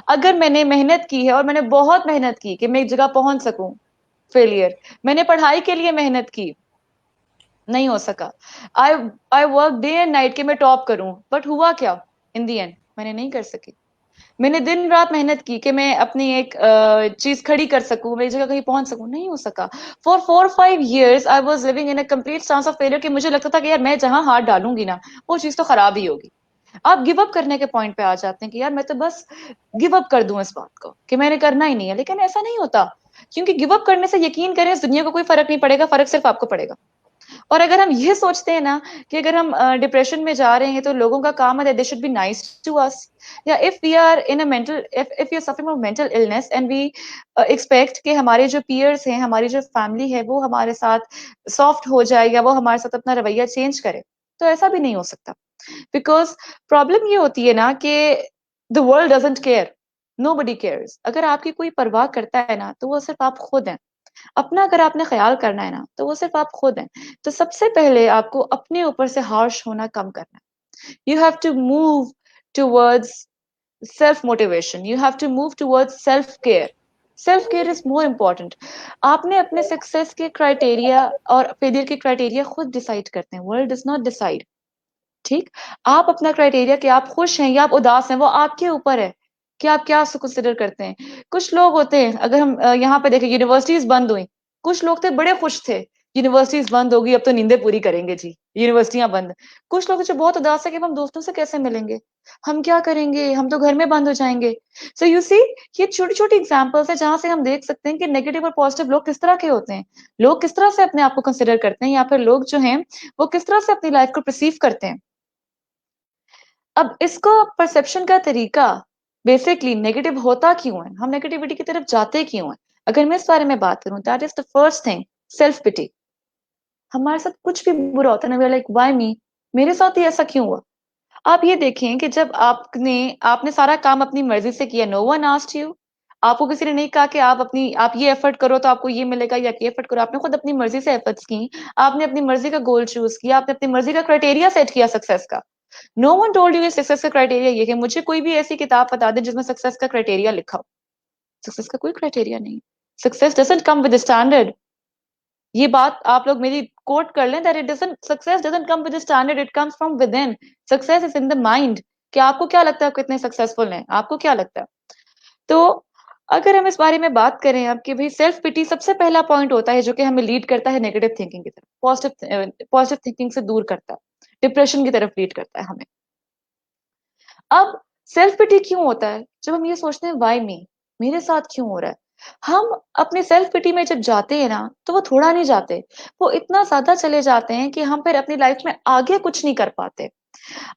अगर मैंने मेहनत की है और मैंने बहुत मेहनत की कि मैं एक जगह पहुंच सकूं, फेलियर। मैंने पढ़ाई के लिए मेहनत की, नहीं हो सका। I I work day and night कि मैं टॉप करूं, बट हुआ क्या इन दी एंड, मैंने नहीं कर सकी। मैंने दिन रात मेहनत की कि मैं अपनी एक चीज खड़ी कर सकूं, मैं एक जगह कहीं पहुंच सकूं, नहीं हो सका। For 4 5 years I was living in a complete chance of failure कि मुझे लगता था कि यार मैं जहां हाथ डालूंगी ना वो चीज तो खराब ही होगी। आप गिव अप करने के पॉइंट पे आ जाते हैं कि यार मैं तो बस गिव अप कर दूं इस बात को कि मैंने करना ही नहीं है, लेकिन ऐसा नहीं होता। क्योंकि गिव अप करने से यकीन करें इस दुनिया को कोई फर्क नहीं पड़ेगा, फर्क सिर्फ आपको पड़ेगा। और अगर हम ये सोचते हैं ना कि अगर हम डिप्रेशन में जा रहे हैं तो लोगों का काम है they should be nice to us, या if we are in a mental, if you suffering from mental illness and we expect कि हमारे जो पीयर्स हैं, हमारी जो फैमिली है वो हमारे साथ सॉफ्ट हो जाए या वो हमारे साथ अपना रवैया चेंज करे, तो ऐसा भी नहीं हो सकता। बिकॉज प्रॉब्लम ये होती है ना कि the world doesn't care, nobody cares. अगर आपकी कोई परवाह करता है ना तो वो सिर्फ आप खुद हैं। अपना अगर आपने ख्याल करना है ना तो वो सिर्फ आप खुद हैं। तो सबसे पहले आपको अपने ऊपर से हार्श होना कम करना है। You have to move towards self motivation, you have to move towards self care. Self care is more important. आपने अपने सक्सेस के क्राइटेरिया और फेलियर के क्राइटेरिया खुद डिसाइड करते हैं, वर्ल्ड डज नॉट डिसाइड। ठीक, आप अपना क्राइटेरिया कि आप खुश हैं या आप उदास हैं वो आपके ऊपर है कि आप क्या कंसिडर करते हैं। कुछ लोग होते हैं, अगर हम यहाँ पे देखें, यूनिवर्सिटीज बंद हुई, कुछ लोग थे बड़े खुश थे, यूनिवर्सिटीज बंद होगी अब तो नींदें पूरी करेंगे जी, यूनिवर्सिटियां बंद। कुछ लोग जो बहुत उदास है कि अब हम दोस्तों से कैसे मिलेंगे, हम क्या करेंगे, हम तो घर में बंद हो जाएंगे। सो यू सी, ये छोटी छोटी एग्जाम्पल्स है जहां से हम देख सकते हैं कि नेगेटिव और पॉजिटिव लोग किस तरह के होते हैं। लोग किस तरह से अपने आप को कंसिडर करते हैं, या फिर लोग जो हैं वो किस तरह से अपनी लाइफ को परसीव करते हैं। अब इसको परसेप्शन का तरीका, बेसिकली नेगेटिव होता क्यों है, हम नेगेटिविटी की तरफ जाते क्यों हैं, अगर मैं इस बारे में बात करूं, that is the first thing, self pity. हमारे साथ कुछ भी बुरा होता है ना, लाइक व्हाई मी, मेरे साथ ही ऐसा क्यों हुआ। आप ये देखें कि जब आपने आपने सारा काम अपनी मर्जी से किया, नो वन आस्क्ड यू, आपको किसी ने नहीं कहा कि आप ये एफर्ट करो तो आपको ये मिलेगा, या ये एफर्ट करो, आपने खुद अपनी मर्जी से एफर्ट्स की। आपने अपनी मर्जी का गोल चूज किया, आपने अपनी मर्जी का क्राइटेरिया सेट किया सक्सेस का। No one told you success का क्राइटेरिया ये है। मुझे कोई भी ऐसी किताब बता दे जिसमें सक्सेस का क्राइटेरिया लिखा हो। सक्सेस का कोई क्राइटेरिया नहीं। Success doesn't come with standard. ये बात आप लोग मेरी कोट कर लें, that it doesn't, success doesn't come with standard, it comes from with in. Success is in the mind. कि आपको क्या लगता है आप कितने सक्सेसफुल हैं, आपको क्या लगता है। तो अगर हम इस बारे में बात करें अब कि भाई सेल्फ पिटी सबसे पहला पॉइंट होता है जो कि हमें लीड करता है नेगेटिव थिंकिंग की तरफ, पॉजिटिव थिंकिंग से दूर करता है, डिप्रेशन की तरफ लीड करता है हमें। अब सेल्फ पिटी क्यों होता है, जब हम ये सोचते हैं वाई मी, मेरे साथ क्यों हो रहा है। हम अपने सेल्फ पिटी में जब जाते हैं ना तो वो थोड़ा नहीं जाते, वो इतना ज्यादा चले जाते हैं कि हम फिर अपनी लाइफ में आगे कुछ नहीं कर पाते।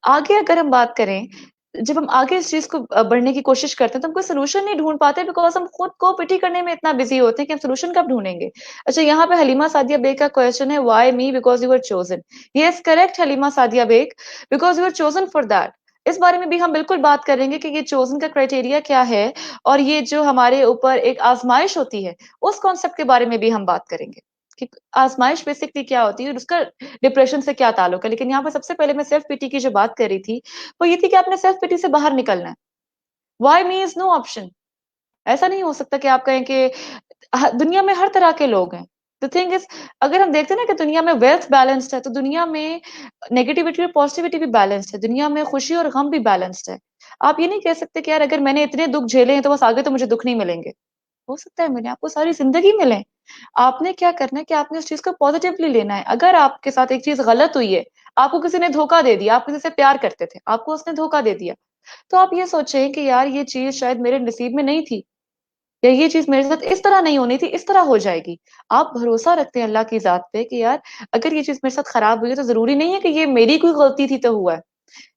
आगे अगर हम बात करें, जब हम आगे इस चीज को बढ़ने की कोशिश करते हैं तो हम कोई सोल्यूशन नहीं ढूंढ पाते, बिकॉज हम खुद को पिटी करने में इतना बिजी होते हैं कि हम सोल्यूशन कब ढूंढेंगे। अच्छा, यहाँ पे हलीमा सादिया बेग का क्वेश्चन है, why me, because you are chosen. Yes, correct Halima Sadia Baig, because you are chosen for that. इस बारे में भी हम बिल्कुल बात करेंगे कि ये चोजन का क्राइटेरिया क्या है, और ये जो हमारे ऊपर एक आजमाइश होती है उस कॉन्सेप्ट के बारे में भी हम बात करेंगे कि आजमाइश बेसिकली क्या होती है और उसका डिप्रेशन से क्या ताल्लुक है। लेकिन यहाँ पर सबसे पहले मैं सेल्फ पिटी की जो बात कर रही थी वो ये थी कि आपने सेल्फ पिटी से बाहर निकलना है। Why me is no option. ऐसा नहीं हो सकता कि आप कहें कि दुनिया में हर तरह के लोग हैं। द थिंग इज, अगर हम देखते हैं ना कि दुनिया में वेल्थ बैलेंस्ड है तो दुनिया में नेगेटिविटी और पॉजिटिविटी भी बैलेंस्ड है, दुनिया में खुशी और गम भी बैलेंस्ड है। आप ये नहीं कह सकते कि यार अगर मैंने इतने दुख झेले हैं तो बस आगे तो मुझे दुख नहीं मिलेंगे। हो सकता है मिले, आपको सारी जिंदगी मिले। आपने क्या करना है कि आपने उस चीज को पॉजिटिवली लेना है। अगर आपके साथ एक चीज गलत हुई है, आपको किसी ने धोखा दे दिया, आप किसी से प्यार करते थे, आपको उसने धोखा दे दिया, तो आप ये सोचें कि यार ये चीज शायद मेरे नसीब में नहीं थी, या ये चीज मेरे साथ इस तरह नहीं होनी थी, इस तरह हो जाएगी। आप भरोसा रखते हैं अल्लाह की जात पे कि यार अगर ये चीज मेरे साथ खराब हुई है तो जरूरी नहीं है कि ये मेरी कोई गलती थी तो हुआ है।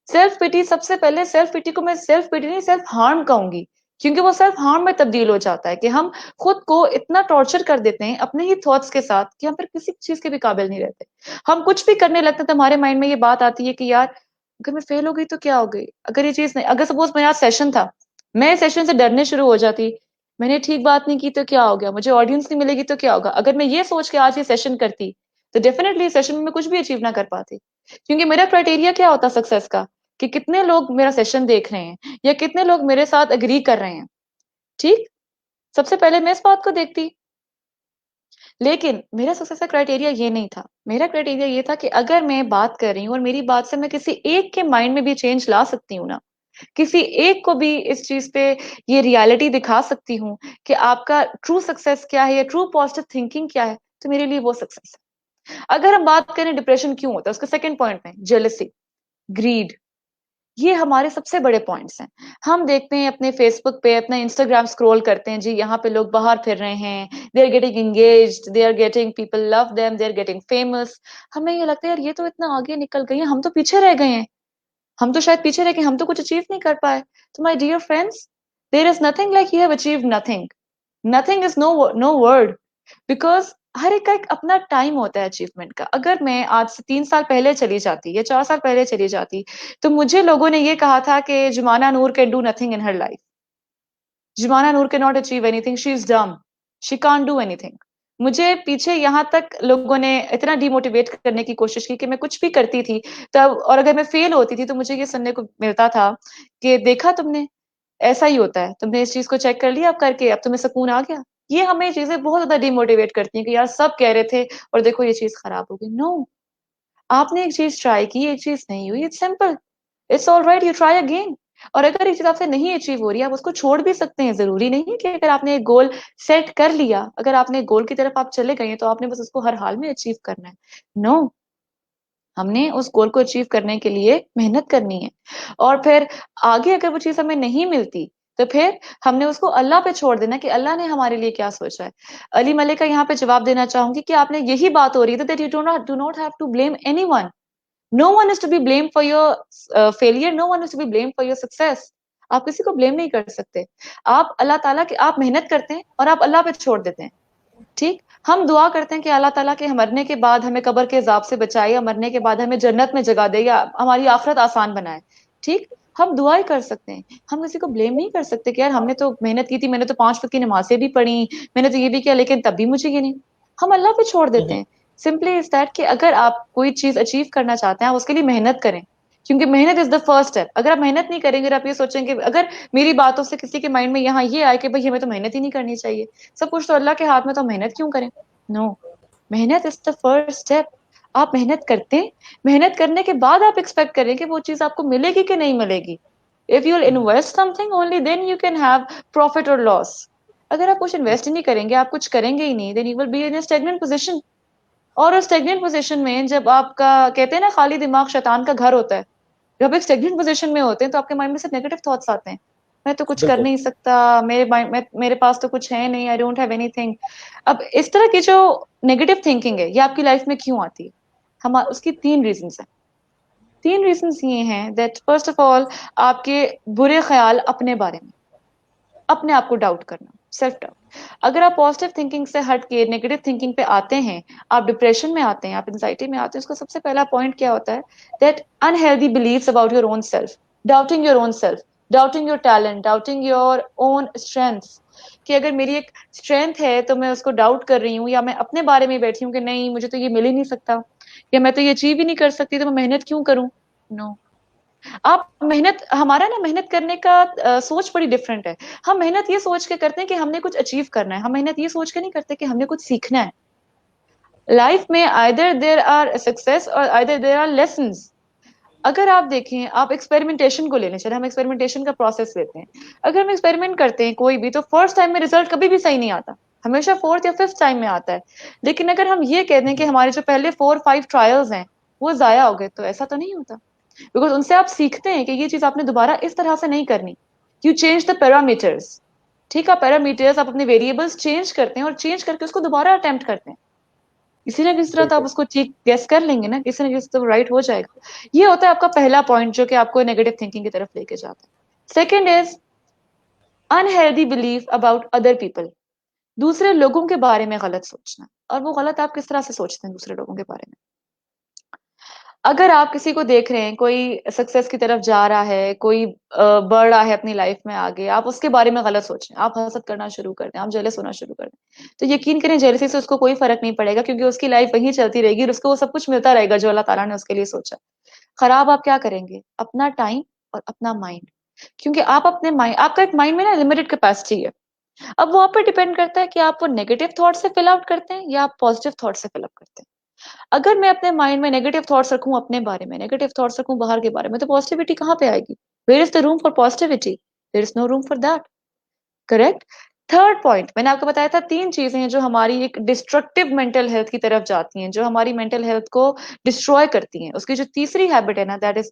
सेल्फ पिटी, सबसे पहले सेल्फ पिटी को मैं सेल्फ पिटी नहीं सेल्फ हार्म कहूंगी, क्योंकि वो सेल्फ हार्म में तब्दील हो जाता है कि हम खुद को इतना टॉर्चर कर देते हैं अपने ही थॉट्स के साथ कि हम फिर किसी चीज के भी काबिल नहीं रहते। हम कुछ भी करने लगते हैं तो हमारे माइंड में ये बात आती है कि यार अगर मैं फेल हो गई तो क्या हो गई, अगर ये चीज नहीं, अगर सपोज मेरा सेशन था, मैं सेशन से डरने शुरू हो जाती, मैंने ठीक बात नहीं की तो क्या हो गया, मुझे ऑडियंस नहीं मिलेगी तो क्या होगा, अगर मैं ये सोच के आज ये सेशन करती तो डेफिनेटली सेशन में मैं कुछ भी अचीव ना कर पाती। क्योंकि मेरा क्राइटेरिया क्या होता सक्सेस का, कि कितने लोग मेरा सेशन देख रहे हैं या कितने लोग मेरे साथ एग्री कर रहे हैं। ठीक, सबसे पहले मैं इस बात को देखती। लेकिन मेरा सक्सेस का क्राइटेरिया ये नहीं था, मेरा क्राइटेरिया ये था कि अगर मैं बात कर रही हूँ और मेरी बात से मैं किसी एक के माइंड में भी चेंज ला सकती हूँ ना, किसी एक को भी इस चीज पे ये रियलिटी दिखा सकती हूँ कि आपका ट्रू सक्सेस क्या है या ट्रू पॉजिटिव थिंकिंग क्या है, तो मेरे लिए वो सक्सेस है। अगर हम बात करें डिप्रेशन क्यों होता है, उसका सेकंड पॉइंट में जेलसी, ग्रीड, ये हमारे सबसे बड़े पॉइंट्स हैं। हम देखते हैं अपने फेसबुक पे, अपना इंस्टाग्राम स्क्रॉल करते हैं जी, यहाँ पे लोग बाहर फिर रहे हैं, they are getting engaged, they are getting, people love them, they are getting famous. हमें ये लगता है यार ये तो इतना आगे निकल गई है, हम तो पीछे रह गए हैं, हम तो शायद पीछे रह गए, हम तो कुछ अचीव नहीं कर पाए। तो my dear friends, there is nothing like you have achieved nothing, nothing is no word, because हर एक का एक अपना टाइम होता है अचीवमेंट का। अगर मैं आज से 3 साल पहले चली जाती या 4 साल पहले चली जाती, तो मुझे लोगों ने ये कहा था कि Jumana Noor can do nothing in her life, Jumana Noor can not achieve anything, she is dumb, she can't do anything. मुझे पीछे यहाँ तक लोगों ने इतना डिमोटिवेट करने की कोशिश की कि मैं कुछ भी करती थी तब, और अगर मैं फेल होती थी तो मुझे ये सुनने को मिलता था कि देखा तुमने, ऐसा ही होता है, तुमने इस चीज को चेक कर लिया अब करके, अब तुम्हें सुकून आ गया। ये हमें चीजें बहुत ज्यादा डिमोटिवेट करती हैं कि यार सब कह रहे थे और देखो ये चीज खराब हो गई। नो, आपने एक चीज ट्राई की, एक चीज नहीं हुई, it's simple, it's all right, you try again. और अगर ये चीज आपसे नहीं अचीव हो रही है, आप उसको छोड़ भी सकते हैं, जरूरी नहीं है कि अगर आपने एक गोल सेट कर लिया, अगर आपने गोल की तरफ आप चले गए हैं तो आपने बस उसको हर हाल में अचीव करना है। नो, हमने उस गोल को अचीव करने के लिए मेहनत करनी है। और फिर आगे अगर वो चीज हमें नहीं मिलती तो फिर हमने उसको अल्लाह पे छोड़ देना कि अल्लाह ने हमारे लिए क्या सोचा है। अली मलिक का यहाँ पे जवाब देना चाहूंगी कि आपने यही बात हो रही है that you do not have to blame anyone, no one is to be blame for your failure, no one is to be blame for your success. आप किसी को ब्लेम नहीं कर सकते। आप अल्लाह ताला की आप मेहनत करते हैं और आप अल्लाह पे छोड़ देते हैं। ठीक, हम दुआ करते हैं कि अल्लाह ताला के मरने के बाद हमें कब्र के अजाब से बचाए, या मरने के बाद हमें जन्नत में जगह दे, या हमारी आखिरत आसान बनाए। ठीक, हम दुआ ही कर सकते हैं, हम किसी को ब्लेम नहीं कर सकते कि यार हमने तो मेहनत की थी, मैंने तो 5 वक्त की नमाजें भी पढ़ी, मैंने तो ये भी किया, लेकिन तब भी मुझे ये नहीं। हम अल्लाह पे छोड़ देते हैं। सिंपली इज दैट कि अगर आप कोई चीज अचीव करना चाहते हैं, आप उसके लिए मेहनत करें, क्योंकि मेहनत इज द फर्स्ट स्टेप। अगर आप मेहनत नहीं करेंगे और आप ये सोचेंगे, अगर मेरी बातों से किसी के माइंड में यहाँ ये आए कि भाई हमें तो मेहनत ही नहीं करनी चाहिए, सब कुछ तो अल्लाह के हाथ में, तो मेहनत क्यों करें। नो, मेहनत इज द फर्स्ट स्टेप। आप मेहनत करते हैं, मेहनत करने के बाद आप एक्सपेक्ट करें कि वो चीज आपको मिलेगी कि नहीं मिलेगी। If you invest something only then you can have profit और लॉस। अगर आप कुछ इन्वेस्ट ही नहीं करेंगे, आप कुछ करेंगे ही नहीं, then you will be in stagnant position. और उस स्टेगनेंट पोजीशन में जब आपका, कहते हैं ना, खाली दिमाग शैतान का घर होता है, जब एक स्टेगनेंट पोजीशन में होते हैं तो आपके माइंड में सिर्फ नेगेटिव थॉट्स आते हैं। मैं तो कुछ कर
बिल्कुल।
नहीं सकता, मेरे माइंड में, मेरे पास तो कुछ है नहीं, आई डोंट हैव एनीथिंग। अब इस तरह की जो नेगेटिव थिंकिंग है ये आपकी लाइफ में क्यों आती है, हम उसकी 3 रीजंस हैं। 3 रीजंस ये हैं दैट फर्स्ट ऑफ ऑल, आपके बुरे ख्याल अपने बारे में, अपने आप को डाउट करना, सेल्फ डाउट। अगर आप पॉजिटिव थिंकिंग से हट के नेगेटिव थिंकिंग पे आते हैं, आप डिप्रेशन में आते हैं, आप एंजाइटी में आते हैं, उसका सबसे पहला पॉइंट क्या होता है, that unhealthy beliefs about your own self, doubting your own self, doubting your talent, doubting your own strengths. कि अगर मेरी एक स्ट्रेंथ है तो मैं उसको डाउट कर रही हूँ, या मैं अपने बारे में बैठी हूँ कि नहीं मुझे तो ये मिल ही नहीं सकता, या मैं तो ये अचीव ही नहीं कर सकती, तो मैं मेहनत क्यों करूं। नो, आप मेहनत, हमारा ना मेहनत करने का सोच बड़ी डिफरेंट है। हम मेहनत ये सोच के करते हैं कि हमने कुछ अचीव करना है, हम मेहनत ये सोच के नहीं करते कि हमने कुछ सीखना है। लाइफ में आइदर देयर आर सक्सेस और आइदर देयर आर लेसन्स। अगर आप देखें, आप एक्सपेरिमेंटेशन को लेने चले, हम एक्सपेरिमेंटेशन का प्रोसेस लेते हैं। अगर हम एक्सपेरिमेंट करते हैं कोई भी, तो फर्स्ट टाइम में रिजल्ट कभी भी सही नहीं आता, हमेशा फोर्थ या फिफ्थ टाइम में आता है। लेकिन अगर हम ये कह दें कि हमारे जो पहले 4-5 ट्रायल्स हैं वो जाया हो गए, तो ऐसा तो नहीं होता, बिकॉज उनसे आप सीखते हैं कि ये चीज आपने दोबारा इस तरह से नहीं करनी। You change the parameters. ठीक है, पैरामीटर्स आप अपने वेरिएबल्स चेंज करते हैं और चेंज करके उसको दोबारा अटेम्प्ट करते हैं। किसी ना किसी तरह तो आप
बिल्कुल।
उसको ठीक गेस कर लेंगे ना, किसी ना किसी तो राइट हो जाएगा। ये होता है आपका पहला पॉइंट जो कि आपको नेगेटिव थिंकिंग की तरफ लेके जाता है। Second is unhealthy belief about other people. दूसरे लोगों के बारे में गलत सोचना। और वो गलत आप किस तरह से सोचते हैं दूसरे लोगों के बारे में? अगर आप किसी को देख रहे हैं, कोई सक्सेस की तरफ जा रहा है, कोई बढ़ रहा है अपनी लाइफ में आगे, आप उसके बारे में गलत सोचें, आप हसद करना शुरू कर दें, आप जेलस होना शुरू कर दें, तो यकीन करें जेलसी से उसको कोई फर्क नहीं पड़ेगा, क्योंकि उसकी लाइफ वहीं चलती रहेगी और उसको वो सब कुछ मिलता रहेगा जो अल्लाह ताला ने उसके लिए सोचा। खराब आप क्या करेंगे? अपना टाइम और अपना माइंड। क्योंकि आप अपने माइंड, आपका एक माइंड में ना लिमिटेड कैपेसिटी है। अब वो आप पे डिपेंड करता है कि आप वो नेगेटिव थॉट से फिल आउट करते हैं या आप पॉजिटिव थॉट से फिल अप करते हैं। अगर मैं अपने माइंड में नेगेटिव थॉट्स रखूं अपने बारे में, नेगेटिव थॉट्स रखूं बाहर के बारे में, तो पॉजिटिविटी कहाँ पे आएगी? Where is the room for positivity? There is no room for that. Correct. Third point, मैंने आपको बताया था तीन चीजें हैं जो हमारी एक डिस्ट्रक्टिव मेंटल हेल्थ की तरफ जाती हैं, जो हमारी मेंटल हेल्थ को डिस्ट्रॉय करती हैं। उसकी जो तीसरी हैबिट है ना, that is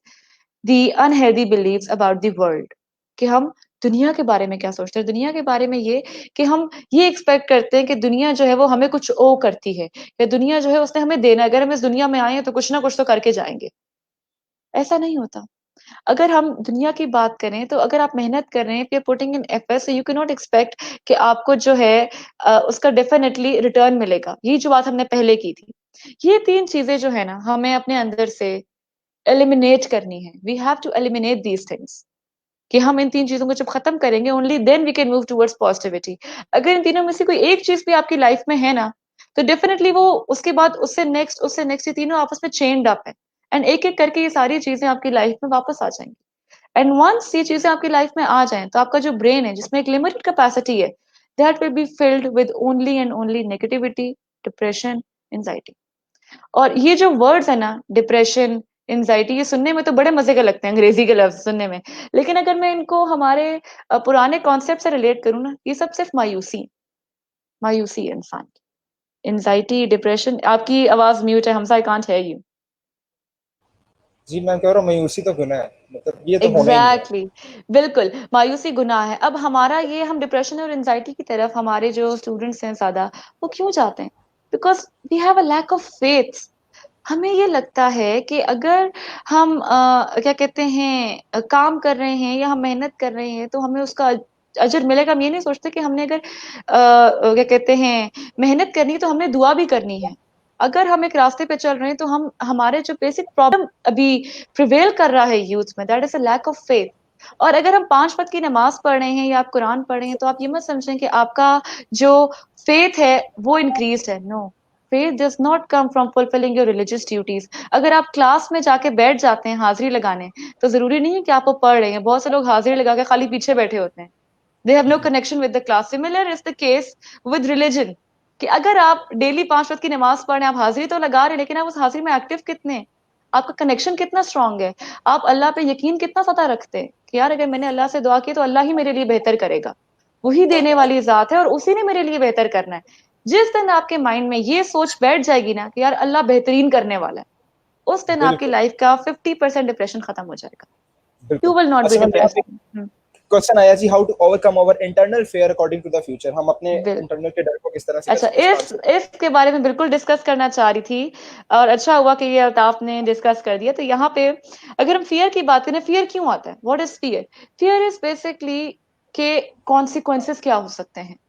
the unhealthy beliefs about the world. कि हम दुनिया के बारे में क्या सोचते हैं? दुनिया के बारे में ये कि हम ये एक्सपेक्ट करते हैं कि दुनिया जो है वो हमें कुछ ओ करती है, या दुनिया जो है उसने हमें देना है, अगर हम इस दुनिया में आए हैं तो कुछ ना कुछ तो करके जाएंगे। ऐसा नहीं होता। अगर हम दुनिया की बात करें तो अगर आप मेहनत कर रहे हैं, if you're putting in effort, so you cannot expect कि आपको जो है उसका डेफिनेटली रिटर्न मिलेगा। ये जो बात हमने पहले की थी, ये तीन चीजें जो है ना हमें अपने अंदर से एलिमिनेट करनी है। We have to eliminate these things. कि हम इन तीन चीजों को जब खत्म करेंगे, only then we can move towards positivity. अगर इन तीनों में से कोई एक चीज भी आपकी लाइफ में है ना, तो डेफिनेटली वो उसके बाद उससे नेक्स्ट, ये तीनों आपस में चेन्ड अप है। एंड एक एक करके ये सारी चीजें आपकी लाइफ में वापस आ जाएंगी। एंड वंस ये चीजें आपकी लाइफ में आ जाएं, तो आपका जो ब्रेन है जिसमें एक लिमिटेड कैपेसिटी है, that will be filled with only and only negativity, depression, anxiety. और ये जो वर्ड्स है ना, डिप्रेशन, एंजाइटी, ये सुनने में तो बड़े मजे के लगते हैं, अंग्रेजी के लफ्ज सुनने में। लेकिन अगर मैं इनको हमारे पुराने कॉन्सेप्ट से रिलेट करूँ ना, ये सब सिर्फ मायूसी, मायूसी है इंसान की। Anxiety, depression. आपकी आवाज म्यूट है हमसा, आई कांट हियर यू।
जी मैं कह रहा हूँ मायूसी तो गुनाह है, मतलब ये तो होना ही नहीं है।
Exactly exactly. बिल्कुल, मायूसी गुनाह है। अब हमारा ये, हम डिप्रेशन और एंजाइटी की तरफ हमारे जो स्टूडेंट्स हैं ज्यादा, वो क्यों जाते हैं? Because we have a lack of faith. हमें ये लगता है कि अगर हम क्या कहते हैं काम कर रहे हैं या हम मेहनत कर रहे हैं तो हमें उसका अजर मिलेगा। हम ये नहीं सोचते कि हमने अगर क्या कहते हैं मेहनत करनी है तो हमने दुआ भी करनी है। अगर हम एक रास्ते पे चल रहे हैं तो हम, हमारे जो बेसिक प्रॉब्लम अभी प्रिवेल कर रहा है यूथ में, that is a lack of faith. और अगर हम 5 वक्त की नमाज पढ़ रहे हैं या आप कुरान पढ़ रहे हैं, तो आप ये मत समझें कि आपका जो फेथ है वो इंक्रीज है। No, faith does not come from fulfilling your religious duties। अगर आप क्लास में जाके बैठ जाते हैं हाजिरी लगाने, तो जरूरी नहीं है कि आप वो पढ़ रहे हैं। बहुत से लोग हाजिरी लगा के खाली पीछे बैठे होते हैं। दे हैव नो
जी
connection with the class. Similar is the case with religion. कि अगर आप डेली 5 वक्त की नमाज पढ़ रहे हैं, आप हाजिरी तो लगा रहे हैं, लेकिन आप उस हाजिरी में एक्टिव कितने हैं? आपका कनेक्शन कितना स्ट्रांग है? आप अल्लाह पे यकीन कितना ज्यादा रखते हैं कि यार अगर मैंने अल्लाह से दुआ की तो अल्लाह ही मेरे लिए बेहतर करेगा। वही देने वाली जात है और उसी ने मेरे लिए बेहतर करना है। जिस दिन आपके माइंड में ये सोच बैठ जाएगी ना कि यार अल्लाह बेहतरीन करने वाला है, उस दिन आपकी
बिल्कुल।
लाइफ का 50% डिप्रेशन खत्म हो जाएगा। यू
बिल्कुल।
विल नॉट बी
अच्छा मैम, यहाँ पे
डिप्रेस्ड।
क्वेश्चन आया जी, how to overcome our internal fear according to the future. हम अपने
बिल्कुल।
इंटरनल के डर को किस तरह से
अच्छा,
इसका
इस
आंसर।
इसके बारे में बिल्कुल डिस्कस करना चाह रही थी, और अच्छा हुआ कि ये अल्ताफ ने डिस्कस कर दिया। तो यहाँ पे अगर हम फियर की बात करें, फियर क्यों आता है? What is fear? Fear is basically के कॉन्सिक्वेंसेस क्या हो सकते हैं,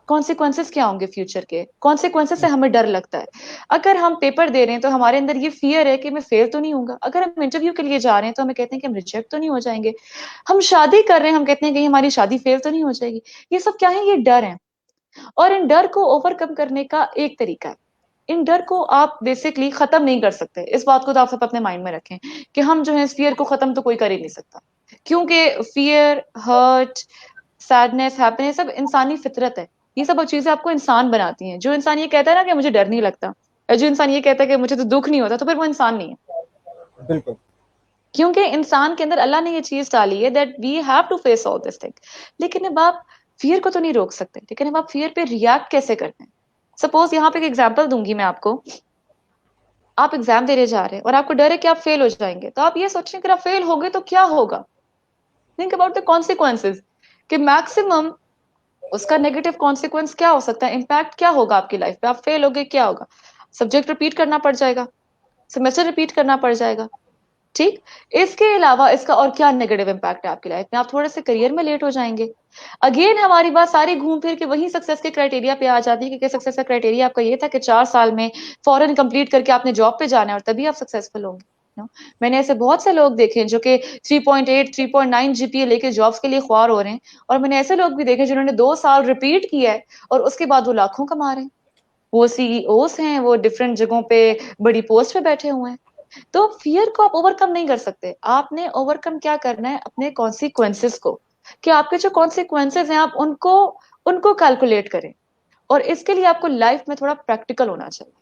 कॉन्सिक्वेंसेस क्या होंगे फ्यूचर के, कॉन्सिक्वेंसेस से हमें डर लगता है। अगर हम पेपर दे रहे हैं तो हमारे अंदर ये फियर है कि मैं फेल तो नहीं होऊंगा। अगर हम इंटरव्यू के लिए जा रहे हैं तो हमें कहते हैं कि हम रिजेक्ट तो नहीं हो जाएंगे। हम शादी कर रहे हैं, हम कहते हैं कि हमारी शादी फेल तो नहीं हो जाएगी। ये सब क्या है? ये डर है। और इन डर को ओवरकम करने का एक तरीका है, इन डर को आप बेसिकली खत्म नहीं कर सकते। इस बात को तो आप सब अपने माइंड में रखें कि हम जो है इस फियर को खत्म तो कोई कर ही नहीं सकता। क्योंकि फियर, हर्ट, सैडनेस, हैप्पीनेस सब इंसानी फितरत है। ये सब चीजें आपको इंसान बनाती हैं। जो इंसान ये कहता है ना कि मुझे डर नहीं लगता, या जो इंसान ये कहता है कि मुझे तो दुख नहीं होता, तो फिर वो इंसान नहीं है।
बिल्कुल।
क्योंकि इंसान के अंदर अल्लाह ने ये चीज डाली है that we have to face all this thing. लेकिन अब आप फियर को तो नहीं रोक सकते, लेकिन अब आप फियर पे रिएक्ट कैसे करते हैं? सपोज यहाँ पे एक एग्जांपल दूंगी मैं आपको। आप एग्जाम देने जा रहे हैं और आपको डर है कि आप फेल हो जाएंगे, तो आप ये सोचें कि आप फेल हो गए तो क्या होगा। थिंक अबाउट द कॉन्सिक्वेंसेज, कि मैक्सिमम उसका नेगेटिव कॉन्सिक्वेंस क्या हो सकता है, इम्पैक्ट क्या होगा आपकी लाइफ पे। आप फेल हो गए, क्या होगा? सब्जेक्ट रिपीट करना पड़ जाएगा, सेमेस्टर रिपीट करना पड़ जाएगा। ठीक। इसके अलावा इसका और क्या नेगेटिव इम्पैक्ट है आपकी लाइफ में? आप थोड़े से करियर में लेट हो जाएंगे। अगेन हमारी बात सारी घूम फिर के वही सक्सेस के क्राइटेरिया पे आ जाती है कि सक्सेस का क्राइटेरिया आपका ये था कि 4 साल में फॉरेन कंप्लीट करके आपने जॉब पे जाना है और तभी आप सक्सेसफुल होंगे। मैंने ऐसे बहुत से लोग देखे जो कि 3.8 3.9 जीपीए लेके जॉब्स के लिए ख्वार हो रहे हैं, और मैंने ऐसे लोग भी देखे जिन्होंने 2 साल रिपीट किया है और उसके बाद वो लाखों कमा रहे हैं, वो सीईओस हैं, वो डिफरेंट जगहों पे बड़ी पोस्ट पे बैठे हुए हैं। तो फियर को आप ओवरकम नहीं कर सकते। आपने ओवरकम क्या करना है? अपने कॉन्सिक्वेंसेस को, कि आपके जो कॉन्सिक्वेंसेस हैं आप उनको उनको कैलकुलेट करें। और इसके लिए आपको लाइफ में थोड़ा प्रैक्टिकल होना चाहिए।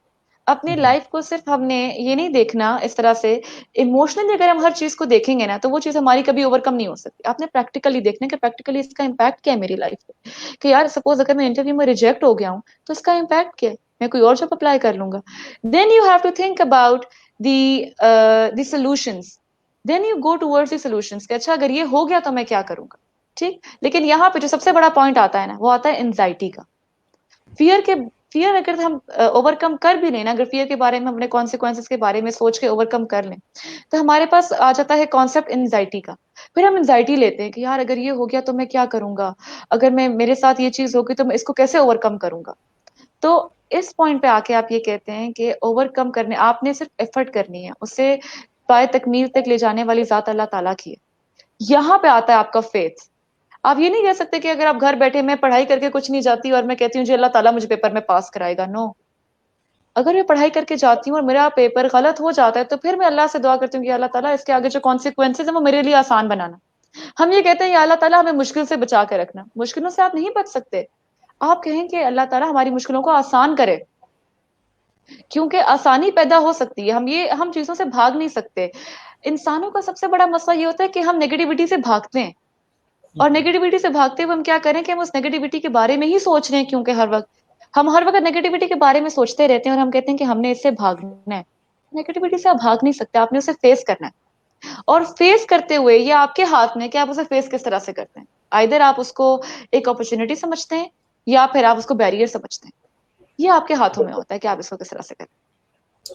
अपनी लाइफ को सिर्फ हमने ये नहीं देखना इस तरह से, इमोशनली अगर हम हर चीज को देखेंगे ना तो वो चीज हमारी कभी ओवरकम नहीं हो सकती। आपने प्रैक्टिकली देखना है कि प्रैक्टिकली इसका इम्पैक्ट क्या है मेरी लाइफ पे। कि यार सपोज अगर मैं इंटरव्यू में रिजेक्ट हो गया हूँ तो इसका इम्पैक्ट क्या है, मैं कोई और जॉब अप्लाई कर लूंगा। Then you have to think about the solutions, then you go towards the solutions कि अच्छा अगर ये हो गया तो मैं क्या करूंगा। ठीक। लेकिन यहाँ पे जो सबसे बड़ा पॉइंट आता है ना, वो आता है एंजाइटी का। फियर के फियर अगर हम ओवरकम कर भी लें ना, अगर फियर के बारे में अपने कॉन्सिक्वेंसेस के बारे में सोच के ओवरकम कर लें, तो हमारे पास आ जाता है कॉन्सेप्ट एंजाइटी का। फिर हम एंजाइटी लेते हैं कि यार अगर ये हो गया तो मैं क्या करूंगा, अगर मैं मेरे साथ ये चीज होगी तो मैं इसको कैसे ओवरकम करूंगा। तो इस पॉइंट पे आके आप ये कहते हैं कि ओवरकम करने आपने सिर्फ एफर्ट करनी है, उसे पाए तकमील तक ले जाने वाली जात अल्लाह ताला की है। यहाँ पे आता है आपका फेथ। आप ये नहीं कह सकते कि अगर आप घर बैठे मैं पढ़ाई करके कुछ नहीं जाती और मैं कहती हूँ जी अल्लाह ताला मुझे पेपर में पास कराएगा। नो। अगर मैं पढ़ाई करके जाती हूँ और मेरा पेपर गलत हो जाता है तो फिर मैं अल्लाह से दुआ करती हूँ कि अल्लाह ताला इसके आगे जो कॉन्सिक्वेंसेज है वो मेरे लिए आसान बनाना। हम ये कहते हैं या अल्लाह ताला हमें मुश्किल से बचा के रखना। मुश्किलों से आप नहीं बच सकते। आप कहें कि अल्लाह ताला हमारी मुश्किलों को आसान करे, क्योंकि आसानी पैदा हो सकती है। हम चीजों से भाग नहीं सकते। इंसानों का सबसे बड़ा मसला ये होता है कि हम नेगेटिविटी से भागते हैं, और नेगेटिविटी से भागते हुए हम क्या करें कि हम उस नेगेटिविटी के बारे में ही सोच रहे हैं, क्योंकि हम हर वक्त नेगेटिविटी के बारे में सोचते रहते हैं और हम कहते हैं कि हमने इससे भागना है। नेगेटिविटी से आप भाग नहीं सकते, आपने उसे फेस करना है। और फेस करते हुए ये आपके हाथ में है कि आप उसे फेस किस तरह से करते हैं। आइदर आप उसको एक अपॉर्चुनिटी समझते हैं या फिर आप उसको बैरियर समझते हैं। ये आपके हाथों में होता है कि आप इसको किस तरह से करें।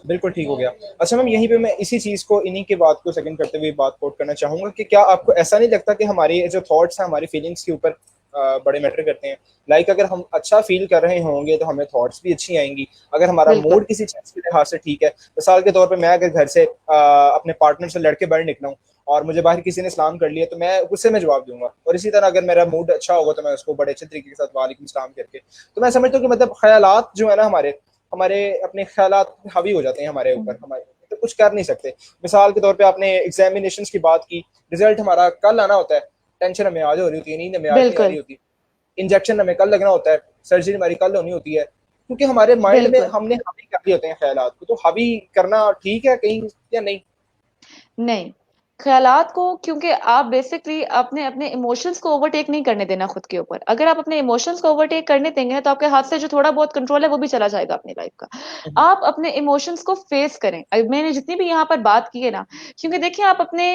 बिल्कुल ठीक हो गया। अच्छा मैम, यहीं पे मैं इसी चीज़ को, इन्हीं की बात को सेकंड करते हुए बात कोट करना चाहूँगा कि क्या आपको ऐसा नहीं लगता कि हमारे जो थॉट्स हैं हमारी फीलिंग्स के ऊपर बड़े मैटर करते हैं? लाइक अगर हम अच्छा फील कर रहे होंगे तो हमें थॉट्स भी अच्छी आएंगी। अगर हमारा
बिल्कुल।
मूड किसी चीज़ के लिहाज से ठीक है, मिसाल के तौर पे मैं अगर घर से अपने पार्टनर से लड़के बाहर निकला हूँ और मुझे बाहर किसी ने सलाम कर लिया तो मैं गुस्से में जवाब दूंगा, और इसी तरह अगर मेरा मूड अच्छा होगा तो मैं उसको बड़े अच्छे तरीके के साथ वालेकुम सलाम करके। तो मैं समझता हूँ कि मतलब ख्यालात जो है ना हमारे हमारे अपने ख्यालात हावी हो जाते हैं हमारे ऊपर, हमारे तो कुछ कर नहीं सकते। मिसाल के तौर पे आपने एग्जामिनेशंस की बात की, रिजल्ट हमारा कल आना होता है, टेंशन हमें आज हो रही होती है, नींद हमें आज नहीं आ रही
बिल्कुल।
होती, इंजेक्शन हमें कल लगना होता है, सर्जरी हमारी कल होनी होती है, क्योंकि हमारे माइंड में
बिल्कुल।
हमने हावी कर दिए होते हैं ख्यालात को। तो हावी करना ठीक है कहीं या नहीं?
नहीं, ख्यालात को, क्योंकि आप बेसिकली अपने अपने इमोशंस को ओवरटेक नहीं करने देना खुद के ऊपर। अगर आप अपने इमोशंस को ओवरटेक करने देंगे तो आपके हाथ से जो थोड़ा बहुत कंट्रोल है वो भी चला जाएगा अपनी लाइफ का। आप अपने इमोशंस को फेस करें। मैंने जितनी भी यहाँ पर बात की है ना, क्योंकि देखिए आप अपने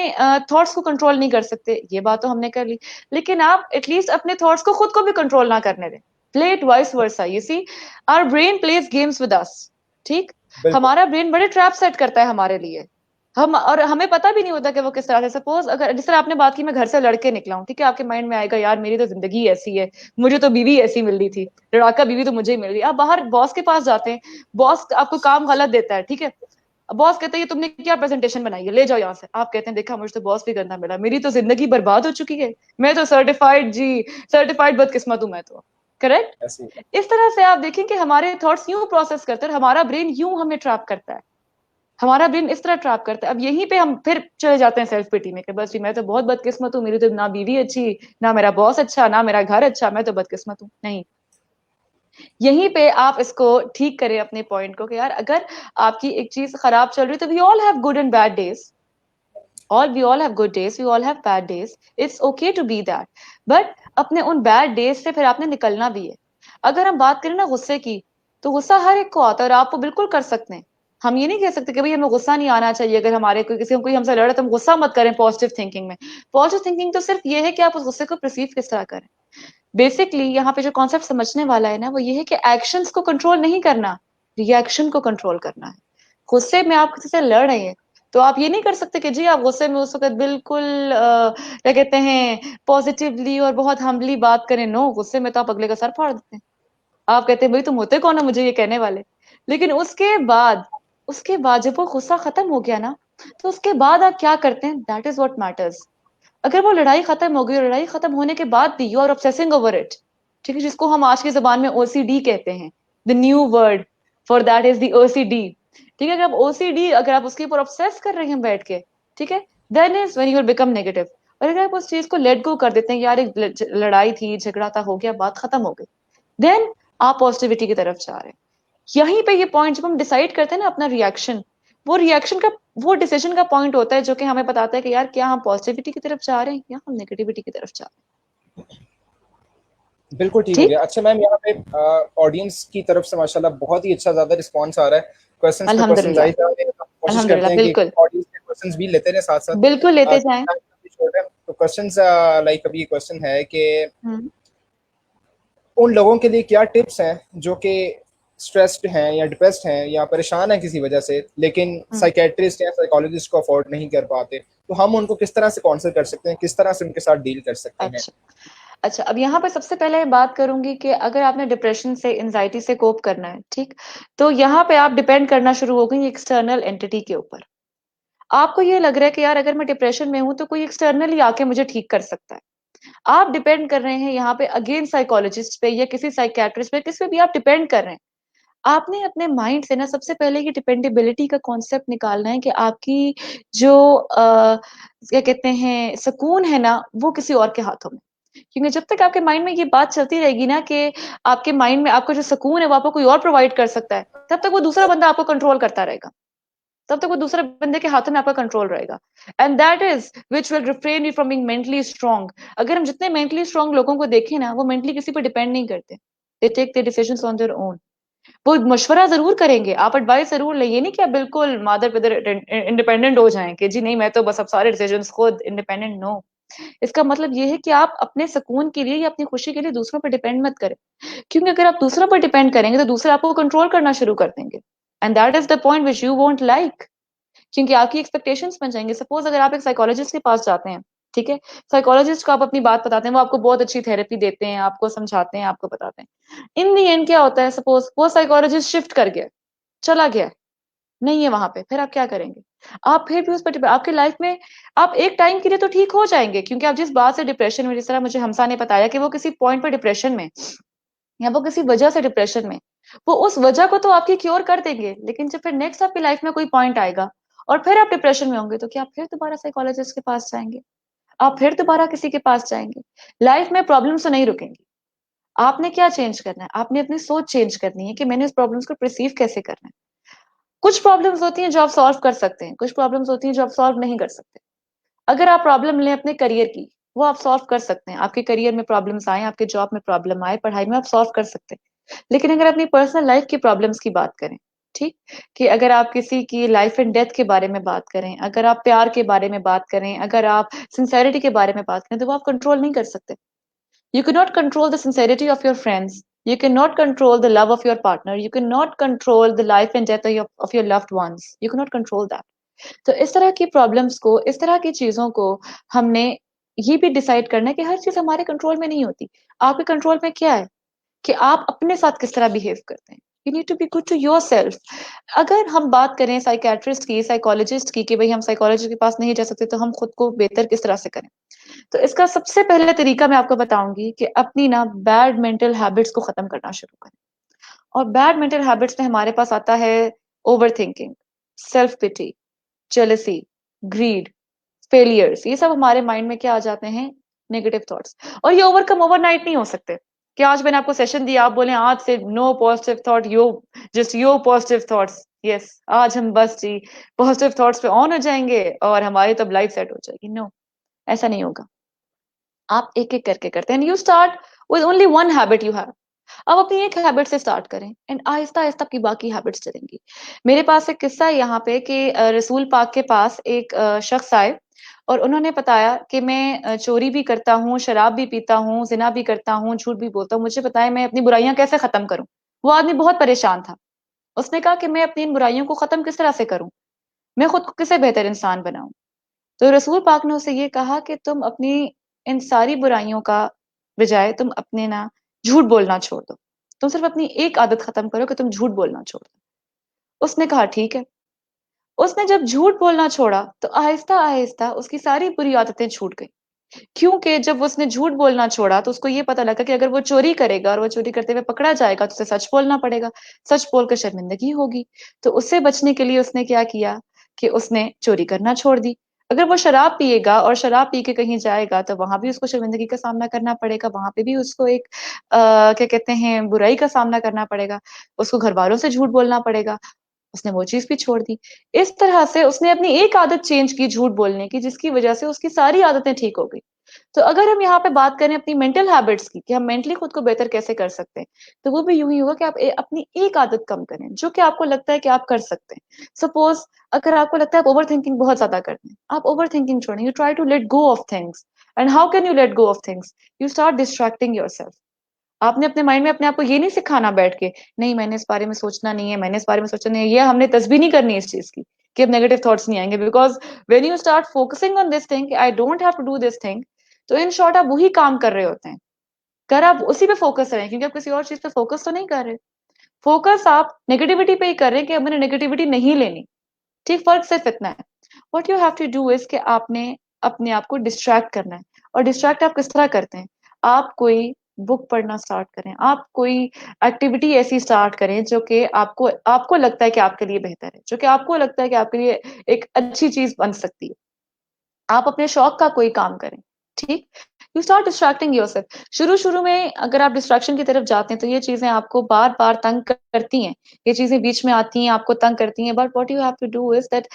थॉट्स को कंट्रोल नहीं कर सकते, ये बात तो हमने कर ली, लेकिन आप एटलीस्ट अपने थॉट्स को खुद को भी कंट्रोल ना करने दें। Play it vice versa. You see, our brain plays games with us. ठीक।
बिल्कुल।
हमारा ब्रेन बड़े ट्रैप सेट करता है हमारे लिए। हम और हमें पता भी नहीं होता कि वो किस तरह से, सपोज अगर जिस तरह आपने बात की मैं घर से लड़के निकला हूँ, ठीक है, आपके माइंड में आएगा यार मेरी तो जिंदगी ऐसी है, मुझे तो बीवी ऐसी मिल रही थी, लड़ाका बीवी तो मुझे ही मिल रही। आप बाहर बॉस के पास जाते हैं, बॉस आपको काम गलत देता है, ठीक है, बॉस कहते हैं ये तुमने क्या प्रेजेंटेशन बनाई है, ले जाओ यहाँ से। आप कहते हैं देखा मुझे तो बॉस भी करना मिला, मेरी तो जिंदगी बर्बाद हो चुकी है, मैं तो सर्टिफाइड जी, सर्टिफाइड बदकिस्मत हूं मैं तो। करेक्ट।
ऐसे ही।
इस तरह से आप देखें कि हमारे थॉट्स यूं प्रोसेस करते हैं, हमारा ब्रेन यूं हमें ट्रैप करता है, हमारा ब्रेन इस तरह ट्रैप करता है। अब यहीं पे हम फिर चले जाते हैं सेल्फ पिटी में कि बस जी मैं तो बहुत बदकिस्मत हूँ, मेरी तो ना बीवी अच्छी, ना मेरा बॉस अच्छा, ना मेरा घर अच्छा, मैं तो बदकिस्मत हूँ। नहीं, यहीं पे आप इसको ठीक करें अपने पॉइंट को कि यार अगर आपकी एक चीज खराब चल रही है तो we all have good and bad days, all we all have good days, we all have bad days, it's okay to be that. But अपने उन बैड डेज से फिर आपने निकलना भी है। अगर हम बात करें ना गुस्से की, तो गुस्सा हर एक को आता है और आप वो बिल्कुल कर सकते हैं। हम ये नहीं कह सकते कि भाई हमें गुस्सा नहीं आना चाहिए, अगर हमारे कोई हमसे लड़े तो हम गुस्सा मत करें पॉजिटिव थिंकिंग में। पॉजिटिव थिंकिंग तो सिर्फ ये है कि आप उस गुस्से को परसीव किस तरह करें। बेसिकली यहाँ पे जो कॉन्सेप्ट समझने वाला है ना, वो ये है कि एक्शंस को कंट्रोल नहीं करना, रिएक्शन को कंट्रोल करना है। गुस्से में आप किसी से लड़ रहे हैं, तो आप ये नहीं कर सकते कि जी आप गुस्से में उस वक्त बिल्कुल क्या कहते हैं पॉजिटिवली और बहुत हम्बली बात करें। नो, गुस्से में तो आप अगले का सर फाड़ देते हैं। आप कहते हैं भाई तुम होते कौन हो मुझे ये कहने वाले। लेकिन उसके बाद जब वो गुस्सा खत्म हो गया ना, तो उसके बाद आप क्या करते हैं, दैट इज व्हाट मैटर्स। अगर वो लड़ाई खत्म हो गई और लड़ाई खत्म होने के बाद भी you are obsessing over it, ठीक है, जिसको हम आज की जबान में ओसीडी कहते हैं, the new word for that is the OCD. ठीक है, अगर आप ओसीडी, अगर आप उसके ऊपर ऑब्सेस कर रहे हैं बैठ के, ठीक है, then is when you will become negative. और अगर आप उस चीज को लेट गो कर देते हैं, यार एक लड़ाई थी, झगड़ा था, हो गया, बात खत्म हो गई, देन आप पॉजिटिविटी की तरफ जा रहे हैं। यहीं पे ये पॉइंट जब हम डिसाइड करते हैं ना अपना रिएक्शन, वो रिएक्शन का, वो डिसीजन का पॉइंट होता है जो कि हमें बताता है कि यार क्या हम पॉजिटिविटी की तरफ जा रहे हैं या हम नेगेटिविटी की तरफ जा रहे हैं।
बिल्कुल ठीक हो
ठीक,
गया। अच्छा मैम, यहाँ पे ऑडियंस की तरफ से माशाल्लाह बहुत ही अच्छा ज़्यादा रिस्पॉन्स आ रहा है। क्वेश्चंस पे क्वेश्चंस
अल्हम्दुलिल्लाह,
आई जा रहे हैं, हम कोशिश करते
अल्हम्दुलिल्लाह,
हैं कि
बिल्कुल
ऑडियंस के क्वेश्चंस भी लेते रहें साथ साथ।
बिल्कुल लेते जाएं।
time काफी short है, तो क्वेश्चंस लाइक अभी क्वेश्चन है कि
हम्म
उन लोगों के लिए क्या टिप्स हैं जो कि स्ट्रेस्ड हैं या डिप्रेस्ड हैं या परेशान हैं किसी वजह से, लेकिन
हम्म,
साइकेट्रिस्ट या साइकोलॉजिस्ट को अफोर्ड नहीं कर पाते, तो हम उनको किस तरह से काउंसल कर सकते हैं, किस तरह से उनके साथ डील कर सकते हैं?
अच्छा अच्छा, अब यहाँ पर सबसे पहले बात करूंगी कि अगर आपने डिप्रेशन से, एंजाइटी से कोप करना है, ठीक, तो यहाँ पे आप डिपेंड करना शुरू हो गई एक्सटर्नल एंटिटी के ऊपर। आपको ये लग रहा है कि यार अगर मैं डिप्रेशन में हूं तो कोई एक्सटर्नली आके मुझे ठीक कर सकता है। आप डिपेंड कर रहे हैं यहाँ पे अगेन साइकोलॉजिस्ट पे या किसी साइकियाट्रिस्ट पे, किस पे भी आप डिपेंड कर रहे हैं। आपने अपने माइंड से ना सबसे पहले ये डिपेंडेबिलिटी का कॉन्सेप्ट निकालना है कि आपकी जो क्या कहते हैं सुकून है ना, वो किसी और के हाथों में। क्योंकि जब तक आपके माइंड में ये बात चलती रहेगी ना कि आपके माइंड में आपका जो सुकून है वो आपको कोई और प्रोवाइड कर सकता है, तब तक वो दूसरा बंदा आपको कंट्रोल करता रहेगा, तब तक वो दूसरे बंदे के हाथों में आपका कंट्रोल रहेगा। And that is which will refrain you from being mentally strong. अगर हम जितने मेंटली स्ट्रांग लोगों को देखें ना, वो मेंटली किसी पर डिपेंड नहीं करते, they take their decisions on their own. वो मशवरा जरूर करेंगे, आप एडवाइस जरूर लें, ये नहीं कि आप बिल्कुल मादर पिदर इंडिपेंडेंट हो जाएं कि जी नहीं मैं तो बस अब सारे डिसीजंस खुद इंडिपेंडेंट। नो, इसका मतलब ये है कि आप अपने सुकून के लिए या अपनी खुशी के लिए दूसरों पर डिपेंड मत करें। क्योंकि अगर आप दूसरों पर डिपेंड करेंगे तो दूसरे आपको कंट्रोल करना शुरू कर देंगे, and that is the point which you won't like. क्योंकि आपकी एक्सपेक्टेशंस बन जाएंगे। सपोज अगर आप एक साइकोलॉजिस्ट के पास जाते हैं, ठीक है, साइकोलॉजिस्ट को आप अपनी बात बताते हैं, वो आपको बहुत अच्छी थेरेपी देते हैं, आपको समझाते हैं, आपको बताते हैं। इन दी एंड क्या होता है, सपोज वो साइकोलॉजिस्ट शिफ्ट कर गया, चला गया, नहीं है वहां पे, फिर आप क्या करेंगे? आप फिर भी उस पर आपकी लाइफ में आप एक टाइम के लिए तो ठीक हो जाएंगे, क्योंकि आप जिस बात से डिप्रेशन में, जिस तरह मुझे हमसा ने बताया कि वो किसी पॉइंट पर डिप्रेशन में या वो किसी वजह से डिप्रेशन में, वो उस वजह को तो आपकी क्योर कर देंगे। लेकिन जब फिर नेक्स्ट आपकी लाइफ में कोई पॉइंट आएगा और फिर आप डिप्रेशन में होंगे, तो क्या आप फिर दोबारा साइकोलॉजिस्ट के पास जाएंगे? आप फिर दोबारा किसी के पास जाएंगे? लाइफ में प्रॉब्लम्स तो नहीं रुकेंगी। आपने क्या चेंज करना है? आपने अपनी सोच चेंज करनी है कि मैंने इस प्रॉब्लम्स को परसीव कैसे करना है। कुछ प्रॉब्लम्स होती हैं जो आप सॉल्व कर सकते हैं, कुछ प्रॉब्लम्स होती हैं जो आप सॉल्व नहीं कर सकते। अगर आप प्रॉब्लम लें अपने करियर की, वो आप सॉल्व कर सकते हैं। आपके करियर में प्रॉब्लम्स आए, आपके जॉब में प्रॉब्लम आए, पढ़ाई में, आप सॉल्व कर सकते हैं। लेकिन अगर अपनी पर्सनल लाइफ की प्रॉब्लम्स की बात करें, ठीक, कि अगर आप किसी की लाइफ एंड डेथ के बारे में बात करें, अगर आप प्यार के बारे में बात करें, अगर आप सिंसेरिटी के बारे में बात करें, तो वो आप कंट्रोल नहीं कर सकते। You cannot control the sincerity of your friends. You cannot control the love of your partner. You cannot control the life and death of your loved ones. You cannot control that. तो इस तरह की problems को, इस तरह की चीजों को हमने ये भी डिसाइड करना है कि हर चीज हमारे कंट्रोल में नहीं होती। आपके कंट्रोल में क्या है कि आप अपने साथ किस तरह बिहेव करते हैं। You need to be good to your self. अगर हम बात करें साइकेट्रिस्ट की, साइकोलॉजिस्ट की, कि भाई हम साइकोलॉजिस्ट के पास नहीं जा सकते, तो हम खुद को बेहतर किस तरह से करें, तो इसका सबसे पहले तरीका मैं आपको बताऊंगी कि अपनी ना बैड मेंटल हैबिट्स को खत्म करना शुरू करें। और बैड मेंटल हैबिट्स में हमारे पास आता है over thinking, self pity, jealousy, greed, failures. ये सब हमारे माइंड में क्या आ जाते हैं, नेगेटिव थॉट्स। और ये ओवरकम ओवरनाइट नहीं हो सकते कि आज मैंने आपको सेशन दिया, आप बोले आज से नो पॉजिटिव थॉट, यो जस्ट यो पॉजिटिव थॉट्स, यस आज हम बस जी पॉजिटिव थॉट्स पे ऑन हो जाएंगे और हमारी तब लाइफ सेट हो जाएगी। नो, ऐसा नहीं होगा। आप एक एक करके करते हैं। You start with only one habit you have. आप अपनी एक हैबिट से स्टार्ट करें एंड आहिस्ता आहिस्ता आपकी बाकी हैबिट्स चलेंगी। मेरे पास एक किस्सा है यहाँ पे कि रसूल पाक के पास एक शख्स आए और उन्होंने बताया कि मैं चोरी भी करता हूँ, शराब भी पीता हूँ, ज़िना भी करता हूँ, झूठ भी बोलता हूँ, मुझे बताएं मैं अपनी बुराइयां कैसे खत्म करूं। वो आदमी बहुत परेशान था। उसने कहा कि मैं अपनी इन बुराइयों को खत्म किस तरह से करूं, मैं खुद को कैसे बेहतर इंसान बनाऊं। तो रसूल पाक ने उसे ये कहा कि तुम अपनी इन सारी बुराइयों का बजाय तुम अपने ना झूठ बोलना छोड़ दो। तुम सिर्फ अपनी एक आदत खत्म करो कि तुम झूठ बोलना छोड़ दो। उसने कहा ठीक है। उसने जब झूठ बोलना छोड़ा तो आहिस्ता आहिस्ता उसकी सारी बुरी आदतें छूट गई। क्योंकि जब उसने झूठ बोलना छोड़ा तो उसको ये पता लगा कि अगर वो चोरी करेगा और वो चोरी करते हुए पकड़ा जाएगा तो उसे सच बोलना पड़ेगा, सच बोलकर शर्मिंदगी होगी। तो उससे बचने के लिए उसने क्या किया कि उसने चोरी करना छोड़ दी। अगर वो शराब पिएगा और शराब पी के कहीं जाएगा तो वहां भी उसको शर्मिंदगी का सामना करना पड़ेगा, वहां पे भी उसको एक क्या कहते हैं बुराई का सामना करना पड़ेगा, उसको घर वालों से झूठ बोलना पड़ेगा। उसने वो चीज भी छोड़ दी। इस तरह से उसने अपनी एक आदत चेंज की झूठ बोलने की, जिसकी वजह से उसकी सारी आदतें ठीक हो गई। तो अगर हम यहाँ पे बात करें अपनी मेंटल हैबिट्स की कि हम मेंटली खुद को बेहतर कैसे कर सकते हैं, तो वो भी यूं ही होगा कि आप अपनी एक आदत कम करें जो कि आपको लगता है कि आप कर सकते हैं। सपोज अगर आपको लगता है आप ओवर थिंकिंग बहुत ज्यादा करते हैं, आप ओवर थिंकिंग छोड़ें, you try to let go of things. And how can you let go of things? You start distracting yourself. आपने अपने माइंड में अपने आप को ये नहीं सिखाना बैठ के, नहीं मैंने इस बारे में सोचना नहीं है, मैंने इस बारे में सोचना नहीं है, ये हमने तस्बीह नहीं करनी इस चीज की कि अब नेगेटिव थॉट्स नहीं आएंगे। Because when you start focusing on this thing, I don't have to do this thing, तो इन शॉर्ट आप वही काम कर रहे होते हैं। कर आप उसी पे फोकस रहे क्योंकि आप किसी और चीज पे फोकस तो नहीं कर रहे। फोकस आप नेगेटिविटी पे ही कर रहे हैं कि अब मैंने नेगेटिविटी नहीं लेनी। ठीक, फर्क सिर्फ इतना है। What you have to do is कि आपने अपने आप को डिस्ट्रैक्ट करना है। और डिस्ट्रैक्ट आप किस तरह करते हैं? आप कोई बुक पढ़ना स्टार्ट करें, आप कोई एक्टिविटी ऐसी स्टार्ट करें जो कि आपको आपको लगता है कि आपके लिए बेहतर है, जो कि आपको लगता है कि आपके लिए एक अच्छी चीज बन सकती है। आप अपने शौक का कोई काम करें। ठीक, यू स्टार्ट डिस्ट्रैक्टिंग योरसेल्फ। शुरू शुरू में अगर आप डिस्ट्रैक्शन की तरफ जाते हैं तो ये चीजें आपको बार बार तंग करती हैं, ये चीजें बीच में आती हैं, आपको तंग करती हैं। But what you have to do is that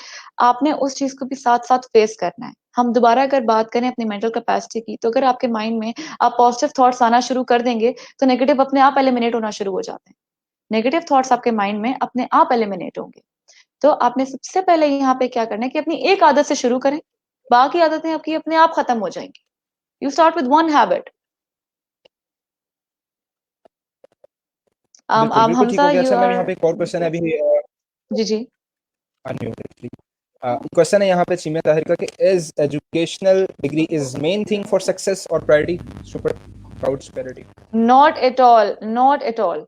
आपने उस चीज को भी साथ साथ फेस करना है। हम दोबारा अगर बात करें अपनी मेंटल कैपेसिटी की, तो अगर आपके माइंड में आप पॉजिटिव थॉट्स आना शुरू कर देंगे तो नेगेटिव अपने आप एलिमिनेट होना शुरू हो जाते हैं। नेगेटिव थॉट्स आपके माइंड में अपने आप एलिमिनेट होंगे। तो आपने सबसे पहले यहाँ पे क्या करना है कि अपनी एक आदत से शुरू करें, बाकी आदतें आपकी अपने आप खत्म हो जाएंगी। You start with one habit.
बिल्कुल, बिल्कुल ठीक
हमजा
हो गया।
यू
अच्छा मैम
आर।
यहाँ पे एक और क्वेश्चन है अभी
जी जी।
क्वेश्चन है यहाँ पे चीमिया ताहिर का कि is educational degree is main thing for success और प्रायोरिटी सुपर प्राउड स्पेरिटी?
Not at all, not at all.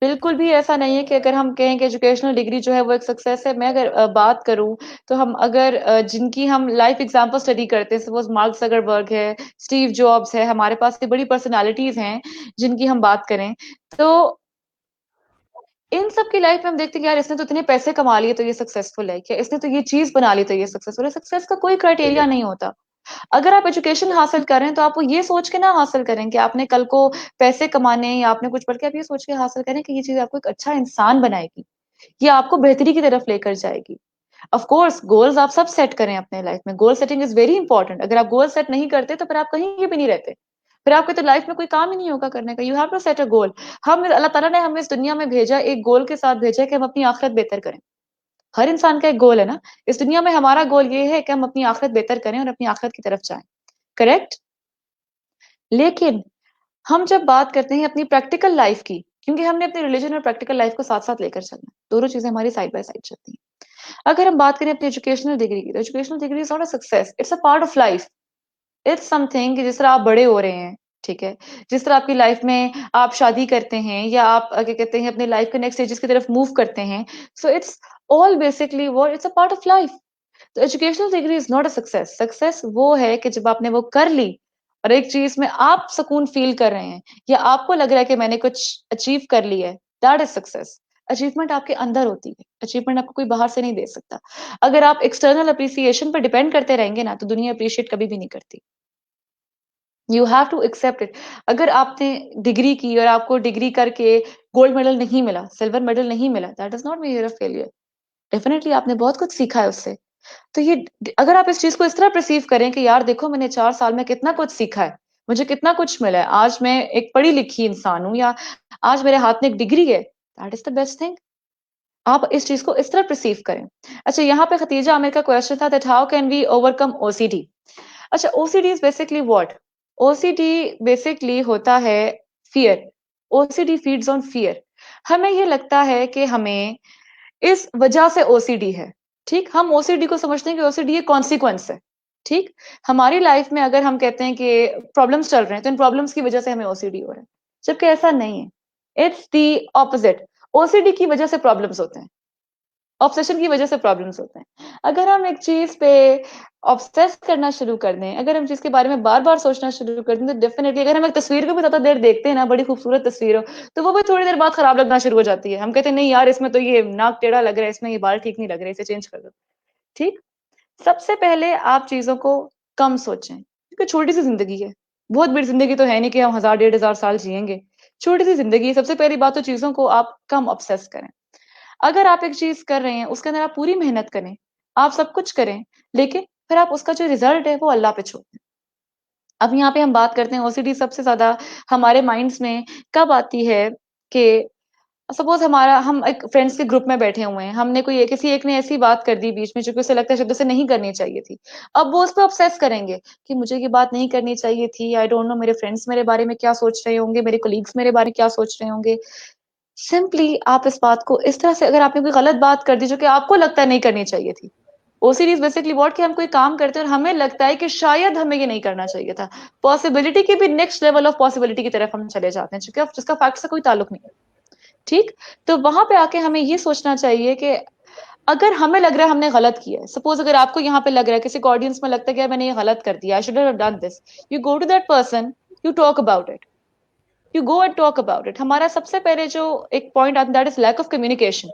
बिल्कुल भी ऐसा नहीं है कि अगर हम कहें कि एजुकेशनल डिग्री जो है वो एक सक्सेस है। मैं अगर बात करूं तो हम अगर जिनकी हम लाइफ एग्जांपल स्टडी करते हैं, सपोज मार्क जकरबर्ग है, स्टीव जॉब्स है, हमारे पास ये बड़ी पर्सनालिटीज हैं जिनकी हम बात करें, तो इन सब की लाइफ में हम देखते हैं कि यार इसने तो इतने पैसे कमा लिए तो ये सक्सेसफुल है, क्या इसने तो ये चीज बना ली तो ये सक्सेसफुल है। सक्सेस का कोई क्राइटेरिया नहीं होता। अगर आप एजुकेशन हासिल कर रहे हैं तो आप वो ये सोच के ना हासिल करें कि आपने कल को पैसे कमाने या आपने कुछ पढ़ के, आप ये सोच के हासिल करें कि ये चीज आपको एक अच्छा इंसान बनाएगी, ये आपको बेहतरी की तरफ लेकर जाएगी। ऑफ कोर्स गोल्स आप सब सेट करें अपने लाइफ में, goal setting is very important. अगर आप गोल सेट नहीं करते तो फिर आप कहीं भी नहीं रहते, फिर आपके तो लाइफ में कोई काम ही नहीं होगा करने का। You have to set a goal. हम अल्लाह ताला ने हमें इस दुनिया में भेजा एक गोल के साथ भेजा कि हम अपनी आखिरत बेहतर करें। हर इंसान का एक गोल है ना इस दुनिया में। हमारा गोल ये है कि हम अपनी आखिरत बेहतर करें और अपनी आखिरत की तरफ जाएं। करेक्ट। लेकिन हम जब बात करते हैं अपनी प्रैक्टिकल लाइफ की, क्योंकि हमने अपनी रिलीजन और प्रैक्टिकल लाइफ को साथ साथ लेकर चलना है, दोनों चीजें हमारी साइड बाय साइड चलती हैं। अगर हम बात करें अपनी एजुकेशनल डिग्री की, तो educational degree is not a success, it's a part of life. It's something कि जिस तरह आप बड़े हो रहे हैं, ठीक है, जिस तरह आपकी लाइफ में आप शादी करते हैं या आप क्या कहते हैं अपने लाइफ के नेक्स्ट स्टेजेस की तरफ मूव करते हैं, सो इट्स ऑल बेसिकली वो it's a part of life. तो educational degree is not a success. Success वो है कि जब आपने वो कर ली और एक चीज में आप सुकून फील कर रहे हैं या आपको लग रहा है कि मैंने कुछ अचीव कर लिया है, दैट इज सक्सेस। अचीवमेंट आपके अंदर होती है, अचीवमेंट आपको कोई बाहर से नहीं दे सकता। अगर आप एक्सटर्नल अप्रिसिएशन पर डिपेंड करते रहेंगे ना तो दुनिया अप्रिशिएट कभी भी नहीं करती। You have to accept it. अगर आपने डिग्री की और आपको डिग्री करके गोल्ड मेडल नहीं मिला, सिल्वर मेडल नहीं मिला, that is not mean failure. Definitely आपने बहुत कुछ सीखा है उससे। तो ये अगर आप इस चीज को इस तरह परसीव करें कि यार देखो मैंने 4 साल में कितना कुछ सीखा है, मुझे कितना कुछ मिला है, आज मैं एक पढ़ी लिखी इंसान हूँ, या आज मेरे हाथ में एक डिग्री है, that is the best thing. आप इस चीज को इस तरह परसीव करें। अच्छा, यहाँ पे खतीजा आमिर का क्वेश्चन था that how can we overcome OCD. अच्छा, OCD is basically what? OCD basically होता है fear. OCD feeds on fear. हमें ये लगता है कि हमें इस वजह से ओसीडी है, ठीक। हम ओसीडी को समझते हैं कि ओसीडी एक कॉन्सिक्वेंस है, ठीक। हमारी लाइफ में अगर हम कहते हैं कि प्रॉब्लम्स चल रहे हैं तो इन प्रॉब्लम्स की वजह से हमें ओसीडी हो रहा है, जबकि ऐसा नहीं है। It's the opposite. ओसीडी की वजह से प्रॉब्लम्स होते हैं, ऑब्सेशन की वजह से प्रॉब्लम्स होते हैं। अगर हम एक चीज पे ऑब्सेस करना शुरू कर दें, अगर हम चीज के बारे में बार बार सोचना शुरू कर दें, तो डेफिनेटली अगर हम एक तस्वीर को भी ज्यादा देर देखते हैं ना, बड़ी खूबसूरत तस्वीर हो, तो वो भी थोड़ी देर बाद खराब लगना शुरू हो जाती है। हम कहते हैं नहीं यार, इसमें तो ये नाक टेढ़ा लग रहा है, इसमें ये बाल ठीक नहीं लग रहे, इसे चेंज कर दो, ठीक। सबसे पहले आप चीजों को कम सोचें, क्योंकि छोटी सी जिंदगी है, बहुत बड़ी जिंदगी तो है नहीं कि हम 1000 1500 साल जिएंगे। छोटी सी जिंदगी है। सबसे पहली बात तो चीजों को आप कम ऑब्सेस करें। अगर आप एक चीज कर रहे हैं, उसके अंदर आप पूरी मेहनत करें, आप सब कुछ करें, लेकिन फिर आप उसका जो रिजल्ट है वो अल्लाह पे छोड़ दें। अब यहाँ पे हम बात करते हैं ओसीडी सबसे ज्यादा हमारे माइंड्स में कब आती है कि सपोज हम एक फ्रेंड्स के ग्रुप में बैठे हुए हैं, हमने किसी एक ने ऐसी बात कर दी बीच में जो कि उसे लगता है शायद उसे नहीं करनी चाहिए थी। अब वो उस पर ऑब्सेस करेंगे कि मुझे ये बात नहीं करनी चाहिए थी, आई डोंट नो मेरे फ्रेंड्स मेरे बारे में क्या सोच रहे होंगे, मेरे कोलीग्स मेरे बारे में क्या सोच रहे होंगे। सिंपली आप इस बात को इस तरह से, अगर आपने कोई गलत बात कर दी जो कि आपको लगता है नहीं करनी चाहिए थी, ओसीडी इज बेसिकली व्हाट, कि हम कोई काम करते हैं और हमें लगता है कि शायद हमें ये नहीं करना चाहिए था, पॉसिबिलिटी की भी नेक्स्ट लेवल ऑफ पॉसिबिलिटी की तरफ हम चले जाते हैं, जिसका फैक्ट से कोई ताल्लुक नहीं है, ठीक। तो वहां पे आके हमें ये सोचना चाहिए कि अगर हमें लग रहा है हमने गलत किया है, सपोज अगर आपको यहाँ पे लग रहा है, किसी को ऑडियंस में लगता है कि यार मैंने ये गलत कर दिया, I should have done this, you go to that person, you talk about it, you go and talk about it. हमारा सबसे पहले जो एक पॉइंट आता है that is lack of communication.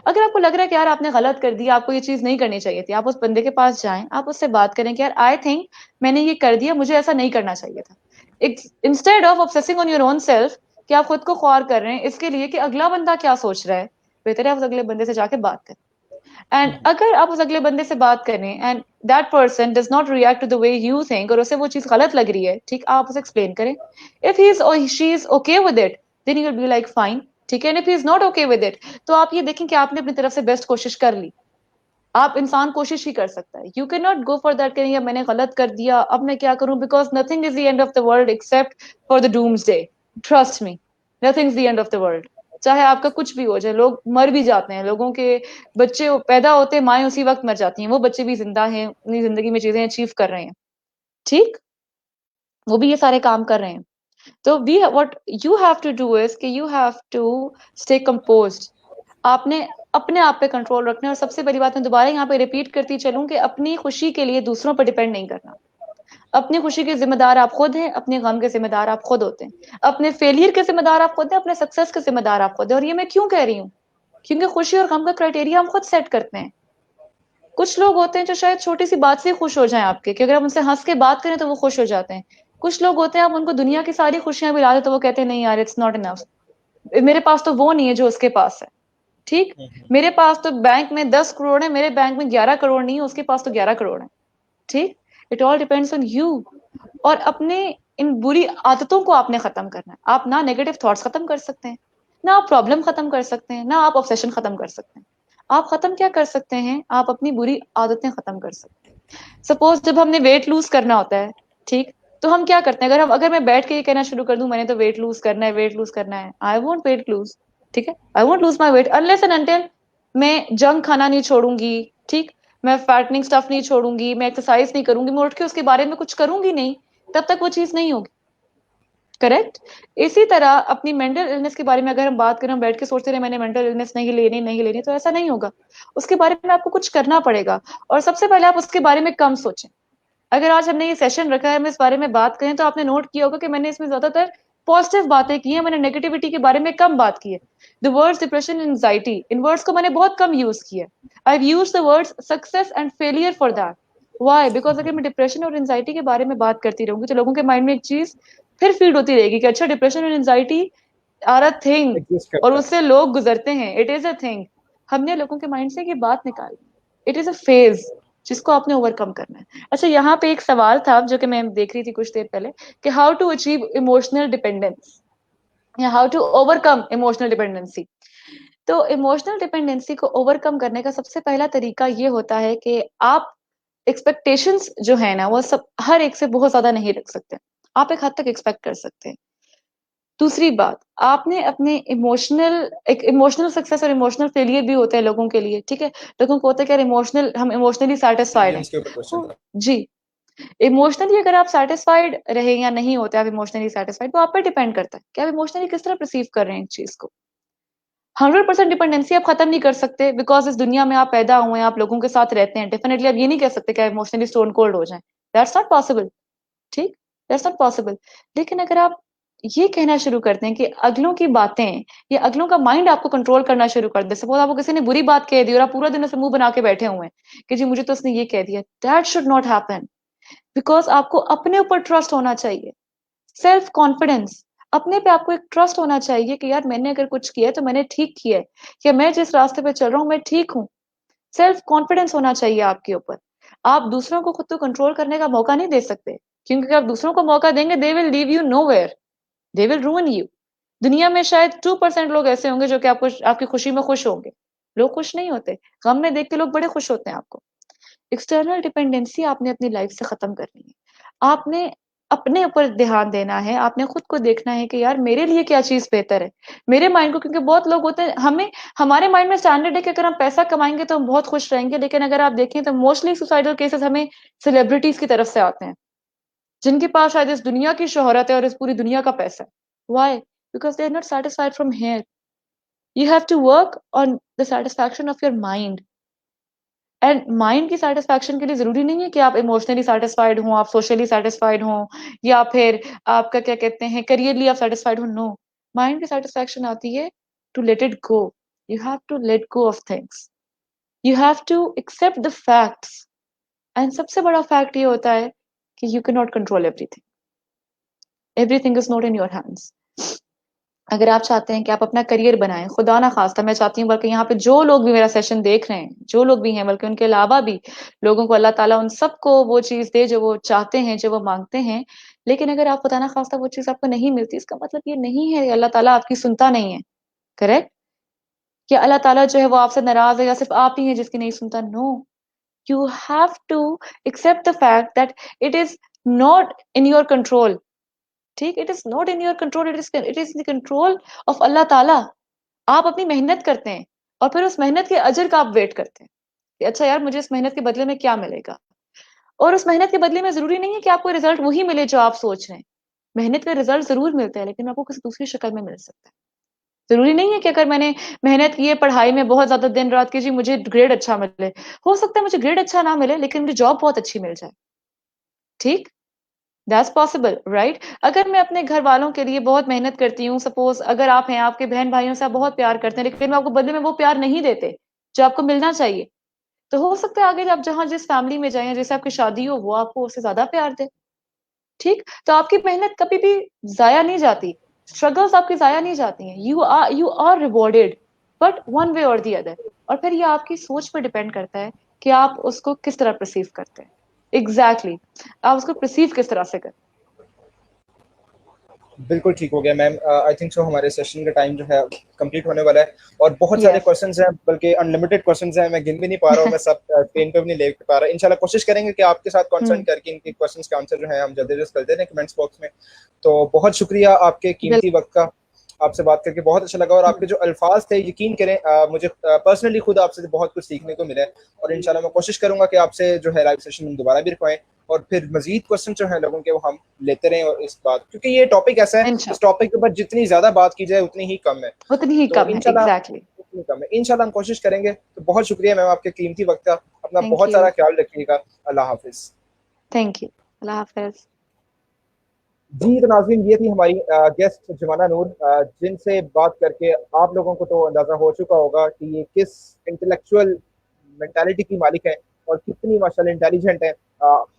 अगर आपको लग रहा है कि यार आपने गलत कर दिया, आपको ये चीज नहीं करनी चाहिए थी, आप उस बंदे के पास जाएं, आप उससे बात करें कि यार आई थिंक मैंने ये कर दिया, मुझे ऐसा नहीं करना चाहिए था। Instead of obsessing on your own self, कि आप खुद को ख्वार कर रहे हैं इसके लिए कि अगला बंदा क्या सोच रहा है, बेहतर है आप उस अगले बंदे से जाके बात करें। एंड अगर आप उस अगले बंदे से बात करें and that person does not react to the way you think, और उसे वो चीज गलत लग रही है, ठीक, आप उसे एक्सप्लेन करें। इफ ही इज और she is okay with it, then you will be like fine, ठीक है। And if he is not okay with it, तो आप ये देखें कि आपने अपनी तरफ से बेस्ट कोशिश कर ली। आप इंसान कोशिश ही कर सकता है, you can not go for that करेंगे मैंने गलत कर दिया अब मैं क्या करूं, because nothing is the end of the world except for the doomsday. Trust me, nothing is the end of the world. चाहे आपका कुछ भी हो जाए, लोग मर भी जाते हैं, लोगों के बच्चे पैदा होते हैं, माएँ उसी वक्त मर जाती हैं, वो बच्चे भी जिंदा हैं, अपनी जिंदगी में चीजें अचीव कर रहे हैं, ठीक, वो भी ये सारे काम कर रहे हैं। तो we what you have to do is कि you have to stay composed. आपने अपने आप पे कंट्रोल रखना है। और सबसे बड़ी बात मैं दोबारा यहाँ पे रिपीट करती चलूं कि अपनी खुशी के लिए दूसरों पर डिपेंड नहीं करना। अपनी खुशी के जिम्मेदार आप खुद हैं, अपने गम के जिम्मेदार आप खुद होते हैं, अपने फेलियर के जिम्मेदार आप खुद हैं, अपने सक्सेस के जिम्मेदार आप खुद हैं। और ये मैं क्यों कह रही हूँ, क्योंकि खुशी और गम का क्राइटेरिया हम खुद सेट करते हैं। कुछ लोग होते हैं जो शायद छोटी सी बात से खुश हो जाएं आपके, कि अगर आप उनसे हंस के बात करें तो वो खुश हो जाते हैं। कुछ लोग होते हैं आप उनको दुनिया की सारी खुशियां भी ला दे तो वो कहते हैं नहीं यार, इट्स नॉट इनफ, मेरे पास तो वो नहीं है जो उसके पास है, ठीक। मेरे पास तो बैंक में 10 करोड़ है, मेरे बैंक में 11 करोड़ नहीं है, उसके पास तो 11 करोड़ है, ठीक। It all depends on you. और अपने इन बुरी आदतों को आपने खत्म करना है। आप ना नेगेटिव थॉट्स खत्म कर सकते हैं, ना आप प्रॉब्लम खत्म कर सकते हैं, ना आप ऑब्सेशन खत्म कर सकते हैं। आप खत्म क्या कर सकते हैं, आप अपनी बुरी आदतें खत्म कर सकते हैं। सपोज जब हमने वेट लूज करना होता है, ठीक, तो हम क्या करते हैं, अगर मैं बैठ के ये कहना शुरू कर दूं मैंने तो वेट लूज करना है, वेट लूज करना है, आई वोंट वेट लूज, ठीक है, I won't lose my weight unless and until मैं जंक खाना नहीं छोड़ूंगी, ठीक, मैं फैटनिंग स्टफ नहीं छोड़ूंगी, मैं एक्सरसाइज नहीं करूंगी, मैं उठ के उसके बारे में कुछ करूंगी नहीं, तब तक वो चीज नहीं होगी, करेक्ट। इसी तरह अपनी मेंटल इलनेस के बारे में अगर हम बात करें, हम बैठ के सोचते रहे मैंने मेंटल इलनेस नहीं लेनी, तो ऐसा नहीं होगा। उसके बारे में आपको कुछ करना पड़ेगा, और सबसे पहले आप उसके बारे में कम सोचें। अगर आज हमने ये सेशन रखा है, हम इस बारे में बात करें, तो आपने नोट किया होगा कि मैंने इसमें ज्यादातर पॉजिटिव बातें की है, मैंने नेगेटिविटी के बारे में कम बात की है। The words depression and anxiety, in words को मैंने बहुत कम यूज किया है। I have used the words success and failure for that. Why? Because अगर मैं डिप्रेशन और एंजाइटी के बारे में बात करती रहूंगी तो लोगों के माइंड में एक चीज फिर फीड होती रहेगी कि अच्छा, डिप्रेशन और anxiety are a thing,
exist
और
करता है।
उससे लोग गुजरते हैं, इट इज अ थिंग। हमने लोगों के माइंड से ये बात निकाली, इट इज अ फेज। जिसको आपने ओवरकम करना है। अच्छा, यहाँ पे एक सवाल था जो कि मैं देख रही थी कुछ देर पहले कि how to achieve emotional dependence या how to overcome emotional dependency. तो इमोशनल डिपेंडेंसी को ओवरकम करने का सबसे पहला तरीका ये होता है कि आप एक्सपेक्टेशंस जो है ना वो सब हर एक से बहुत ज्यादा नहीं रख सकते। आप एक हद तक एक्सपेक्ट कर सकते हैं। दूसरी बात, आपने अपने एक इमोशनल सक्सेस और इमोशनल फेलियर भी होते हैं लोगों के लिए, ठीक है। लोगों को होता है कि यार हम इमोशनली सेटिस्फाइड हैं।
फीलिंग्स के ऊपर क्वेश्चन
तो
था।
जी, इमोशनली अगर आप सेटिस्फाइड रहे या नहीं होते आप इमोशनली सेटिस्फाइड, वो आप पे डिपेंड करता है कि आप इमोशनली किस तरह परसीव कर रहे हैं एक चीज को। 100% डिपेंडेंसी आप खत्म नहीं कर सकते बिकॉज इस दुनिया में आप पैदा हुए हैं, आप लोगों के साथ रहते हैं। डेफिनेटली आप ये नहीं कह सकते कि आप इमोशनली स्टोन कोल्ड हो जाएं। That's not possible. ठीक, दैट्स नॉट पॉसिबल। लेकिन अगर आप ये कहना शुरू करते हैं कि अगलों की बातें या अगलों का माइंड आपको कंट्रोल करना शुरू कर दे, सपोज आपको किसी ने बुरी बात कह दी और आप पूरा दिन उसे मुंह बना के बैठे हुए हैं कि जी मुझे तो उसने ये कह दिया, that should not happen. Because आपको अपने ऊपर ट्रस्ट होना चाहिए, सेल्फ कॉन्फिडेंस। अपने पे आपको एक ट्रस्ट होना चाहिए कि यार मैंने अगर कुछ किया है तो मैंने ठीक किया है, या मैं जिस रास्ते पे चल रहा हूँ मैं ठीक हूँ। सेल्फ कॉन्फिडेंस होना चाहिए आपके ऊपर। आप दूसरों को खुद को कंट्रोल करने का मौका नहीं दे सकते, क्योंकि अगर आप दूसरों को मौका देंगे they will leave you nowhere, they will रूइन you. दुनिया में शायद 2% लोग ऐसे होंगे जो कि आपको आपकी खुशी में खुश होंगे। लोग खुश नहीं होते, गम में देख के लोग बड़े खुश होते हैं आपको। एक्सटर्नल डिपेंडेंसी आपने अपनी लाइफ से खत्म करनी है। आपने अपने ऊपर ध्यान देना है, आपने खुद को देखना है कि यार मेरे लिए क्या चीज बेहतर है। मेरे माइंड को, क्योंकि बहुत लोग होते हैं हमारे माइंड में स्टैंडर्ड है कि अगर हम पैसा कमाएंगे तो हम बहुत खुश रहेंगे, लेकिन अगर आप देखें तो मोस्टली सुसाइडल केसेस हमें सेलिब्रिटीज की तरफ से आते हैं, जिनके पास शायद इस दुनिया की शोहरत है और इस पूरी दुनिया का पैसा है। Why? Because they are not satisfied from here. You have to work on the satisfaction of your mind. And mind की सेटिस्फैक्शन के लिए जरूरी नहीं है कि आप इमोशनली सेटिस्फाइड हो, आप सोशली सेटिस्फाइड हो, या फिर आपका क्या कहते हैं करियरली आप सेटिस्फाइड हो। नो, माइंड की सेटिस्फैक्शन आती है to let it go. You have to let go of things, you have to accept the facts. And सबसे बड़ा फैक्ट ये होता है कि you can not control everything, everything is not in your hands. अगर आप चाहते हैं कि आप अपना करियर बनाएं, खुदा ना खास्ता मैं चाहती हूँ बल्कि यहाँ पे जो लोग भी मेरा सेशन देख रहे हैं, जो लोग भी हैं, बल्कि उनके अलावा भी लोगों को अल्लाह ताला उन सबको वो चीज दे जो वो चाहते हैं, जो वो मांगते हैं। लेकिन अगर आप खुदा ना खास्ता वो चीज आपको नहीं मिलती, इसका मतलब ये नहीं है अल्लाह ताला आपकी सुनता नहीं है। करेक्ट? कि अल्लाह ताला जो है वो आपसे नाराज है या सिर्फ आप ही हैं जिसकी नहीं सुनता। No, you have to accept the fact that it is not in your control. ठीक, it is not in your control, it is in the control of Allah ताला। आप अपनी मेहनत करते हैं और फिर उस मेहनत के अजर का आप वेट करते हैं कि अच्छा यार मुझे इस मेहनत के बदले में क्या मिलेगा। और उस मेहनत के बदले में जरूरी नहीं है कि आपको रिजल्ट वही मिले जो आप सोच रहे हैं। मेहनत का रिजल्ट जरूर मिलता है, लेकिन आपको किसी दूसरी शक्ल में मिल सकता है। जरूरी नहीं है कि अगर मैंने मेहनत की है पढ़ाई में बहुत ज्यादा दिन रात की, जी मुझे ग्रेड अच्छा मिले। हो सकता है मुझे ग्रेड अच्छा ना मिले लेकिन मुझे जॉब बहुत अच्छी मिल जाए। ठीक, दैट्स पॉसिबल, राइट? अगर मैं अपने घर वालों के लिए बहुत मेहनत करती हूँ, सपोज अगर आप हैं, आपके बहन भाइयों से आप बहुत प्यार करते हैं, लेकिन वो आपको बदले में वो प्यार नहीं देते जो आपको मिलना चाहिए, तो हो सकता है आगे आप जहां जिस फैमिली में जाए, जैसे आपकी शादी हो, वो आपको उससे ज्यादा प्यार दे। ठीक, तो आपकी मेहनत कभी भी जाया नहीं जाती, स्ट्रगल्स आपकी जाया नहीं जाती हैं। You are rewarded, but one way or the other. और फिर ये आपकी सोच पर डिपेंड करता है कि आप उसको किस तरह परसीव करते हैं। एग्जैक्टली आप उसको परसीव किस तरह से करते
बिल्कुल ठीक हो गया मैम। आई थिंक सो हमारे सेशन का टाइम जो है कंप्लीट होने वाला है और बहुत
हैं।
सारे
यस।
क्वेश्चंस हैं, बल्कि अनलिमिटेड क्वेश्चंस हैं। मैं गिन भी नहीं पा रहा हूँ, मैं सब स्क्रीन पे भी नहीं ले पा रहा। इंशाल्लाह कोशिश करेंगे कि आपके साथ कॉन्सर्न
हम्म।
करके इनके क्वेश्चंस के आंसर जो है हम जल्दी जल्दी करते रहें कमेंट्स बॉक्स में। तो बहुत शुक्रिया आपके कीमती वक्त का। आपसे बात करके बहुत अच्छा लगा और आपके जो अल्फाज थे, यकीन करें मुझे पर्सनली खुद आपसे बहुत कुछ सीखने को मिला है। और इंशाल्लाह मैं कोशिश करूंगा कि आपसे जो है लाइव सेशन हम दोबारा भी रखवाएं और फिर मजीद क्वेश्चन जो है लोगों के वो हम लेते रहें। और इस बात, क्योंकि ये टॉपिक ऐसा है, इस
इंशाल्लाह
टॉपिक के ऊपर जितनी ज्यादा बात की जाए उतनी ही कम है।
उतनी ही
तो
कम है।
इंशाल्लाह
एग्जैक्टली।
उतनी कम है, इंशाल्लाह हम कोशिश करेंगे। तो बहुत शुक्रिया मैम आपके कीमती वक्त का। अपना
थैंक
बहुत
यू।
सारा ख्याल रखिएगा। अल्लाह हाफिज।
Thank you. अल्लाह हाफिज।
जी तो नाज़रीन, ये थी हमारी गेस्ट जमाना नूर, जिनसे बात करके आप लोगों को तो अंदाज़ा हो चुका होगा कि ये किस इंटेलेक्चुअल मेंटालिटी की मालिक है और कितनी माशाल्लाह इंटेलिजेंट है।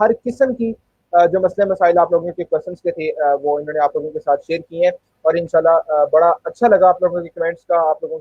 हर किस्म की जो मसले मसाइल आप लोगों के क्वेश्चंस के थे वो इन्होंने आप लोगों के साथ शेयर किए हैं। और इंशाल्लाह बड़ा अच्छा लगा आप लोगों के कमेंट्स का, आप लोगों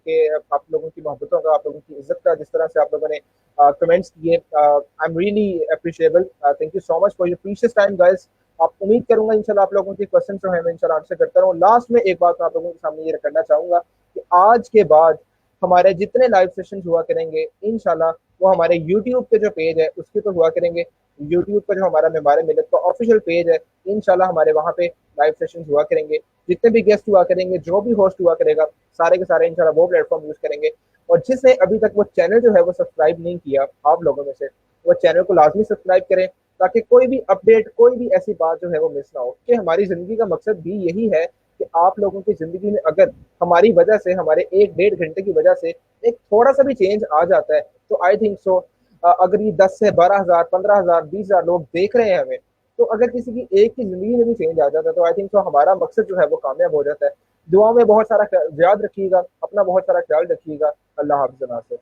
की मोहब्बतों का, आप लोगों की इज्जत का, जिस तरह से आप लोगों ने कमेंट्स किए। I am really appreciable. Thank you so much for your precious time guys. आप उम्मीद करूंगा इंशाल्लाह आप लोगों के क्वेश्चन जो है मैं इंशाल्लाह आंसर करता रहूँ। लास्ट में एक बात मैं आप लोगों के सामने ये करना चाहूंगा कि आज के बाद हमारे जितने लाइव सेशन हुआ करेंगे इंशाल्लाह वो हमारे यूट्यूब के जो पेज है उसके तो हुआ करेंगे। यूट्यूब पर जो हमारा मेंबार मिलत का ऑफिशियल पेज है इंशाल्लाह हमारे वहाँ पे लाइव सेशन हुआ करेंगे। जितने भी गेस्ट हुआ करेंगे, जो भी होस्ट हुआ करेगा, सारे के सारे इंशाल्लाह वो प्लेटफॉर्म यूज करेंगे। और जिसने अभी तक वो चैनल जो है वो सब्सक्राइब नहीं किया आप लोगों में से, वो चैनल को लाजमी सब्सक्राइब करें ताकि कोई भी अपडेट, कोई भी ऐसी बात जो है वो मिस ना हो। कि हमारी जिंदगी का मकसद भी यही है कि आप लोगों की जिंदगी में अगर हमारी वजह से, हमारे 1-1.5 घंटे की वजह से एक थोड़ा सा भी चेंज आ जाता है तो आई थिंक सो अगर ये 10 से 12,000, 15,000, 20,000 लोग देख रहे हैं हमें, तो अगर किसी की एक की जिंदगी में भी चेंज आ जाता है तो आई थिंक सो हमारा मकसद जो है वो कामयाब हो जाता है। दुआ में बहुत सारा याद रखिएगा, अपना बहुत सारा ख्याल रखिएगा। अल्लाह हाफ़िज़।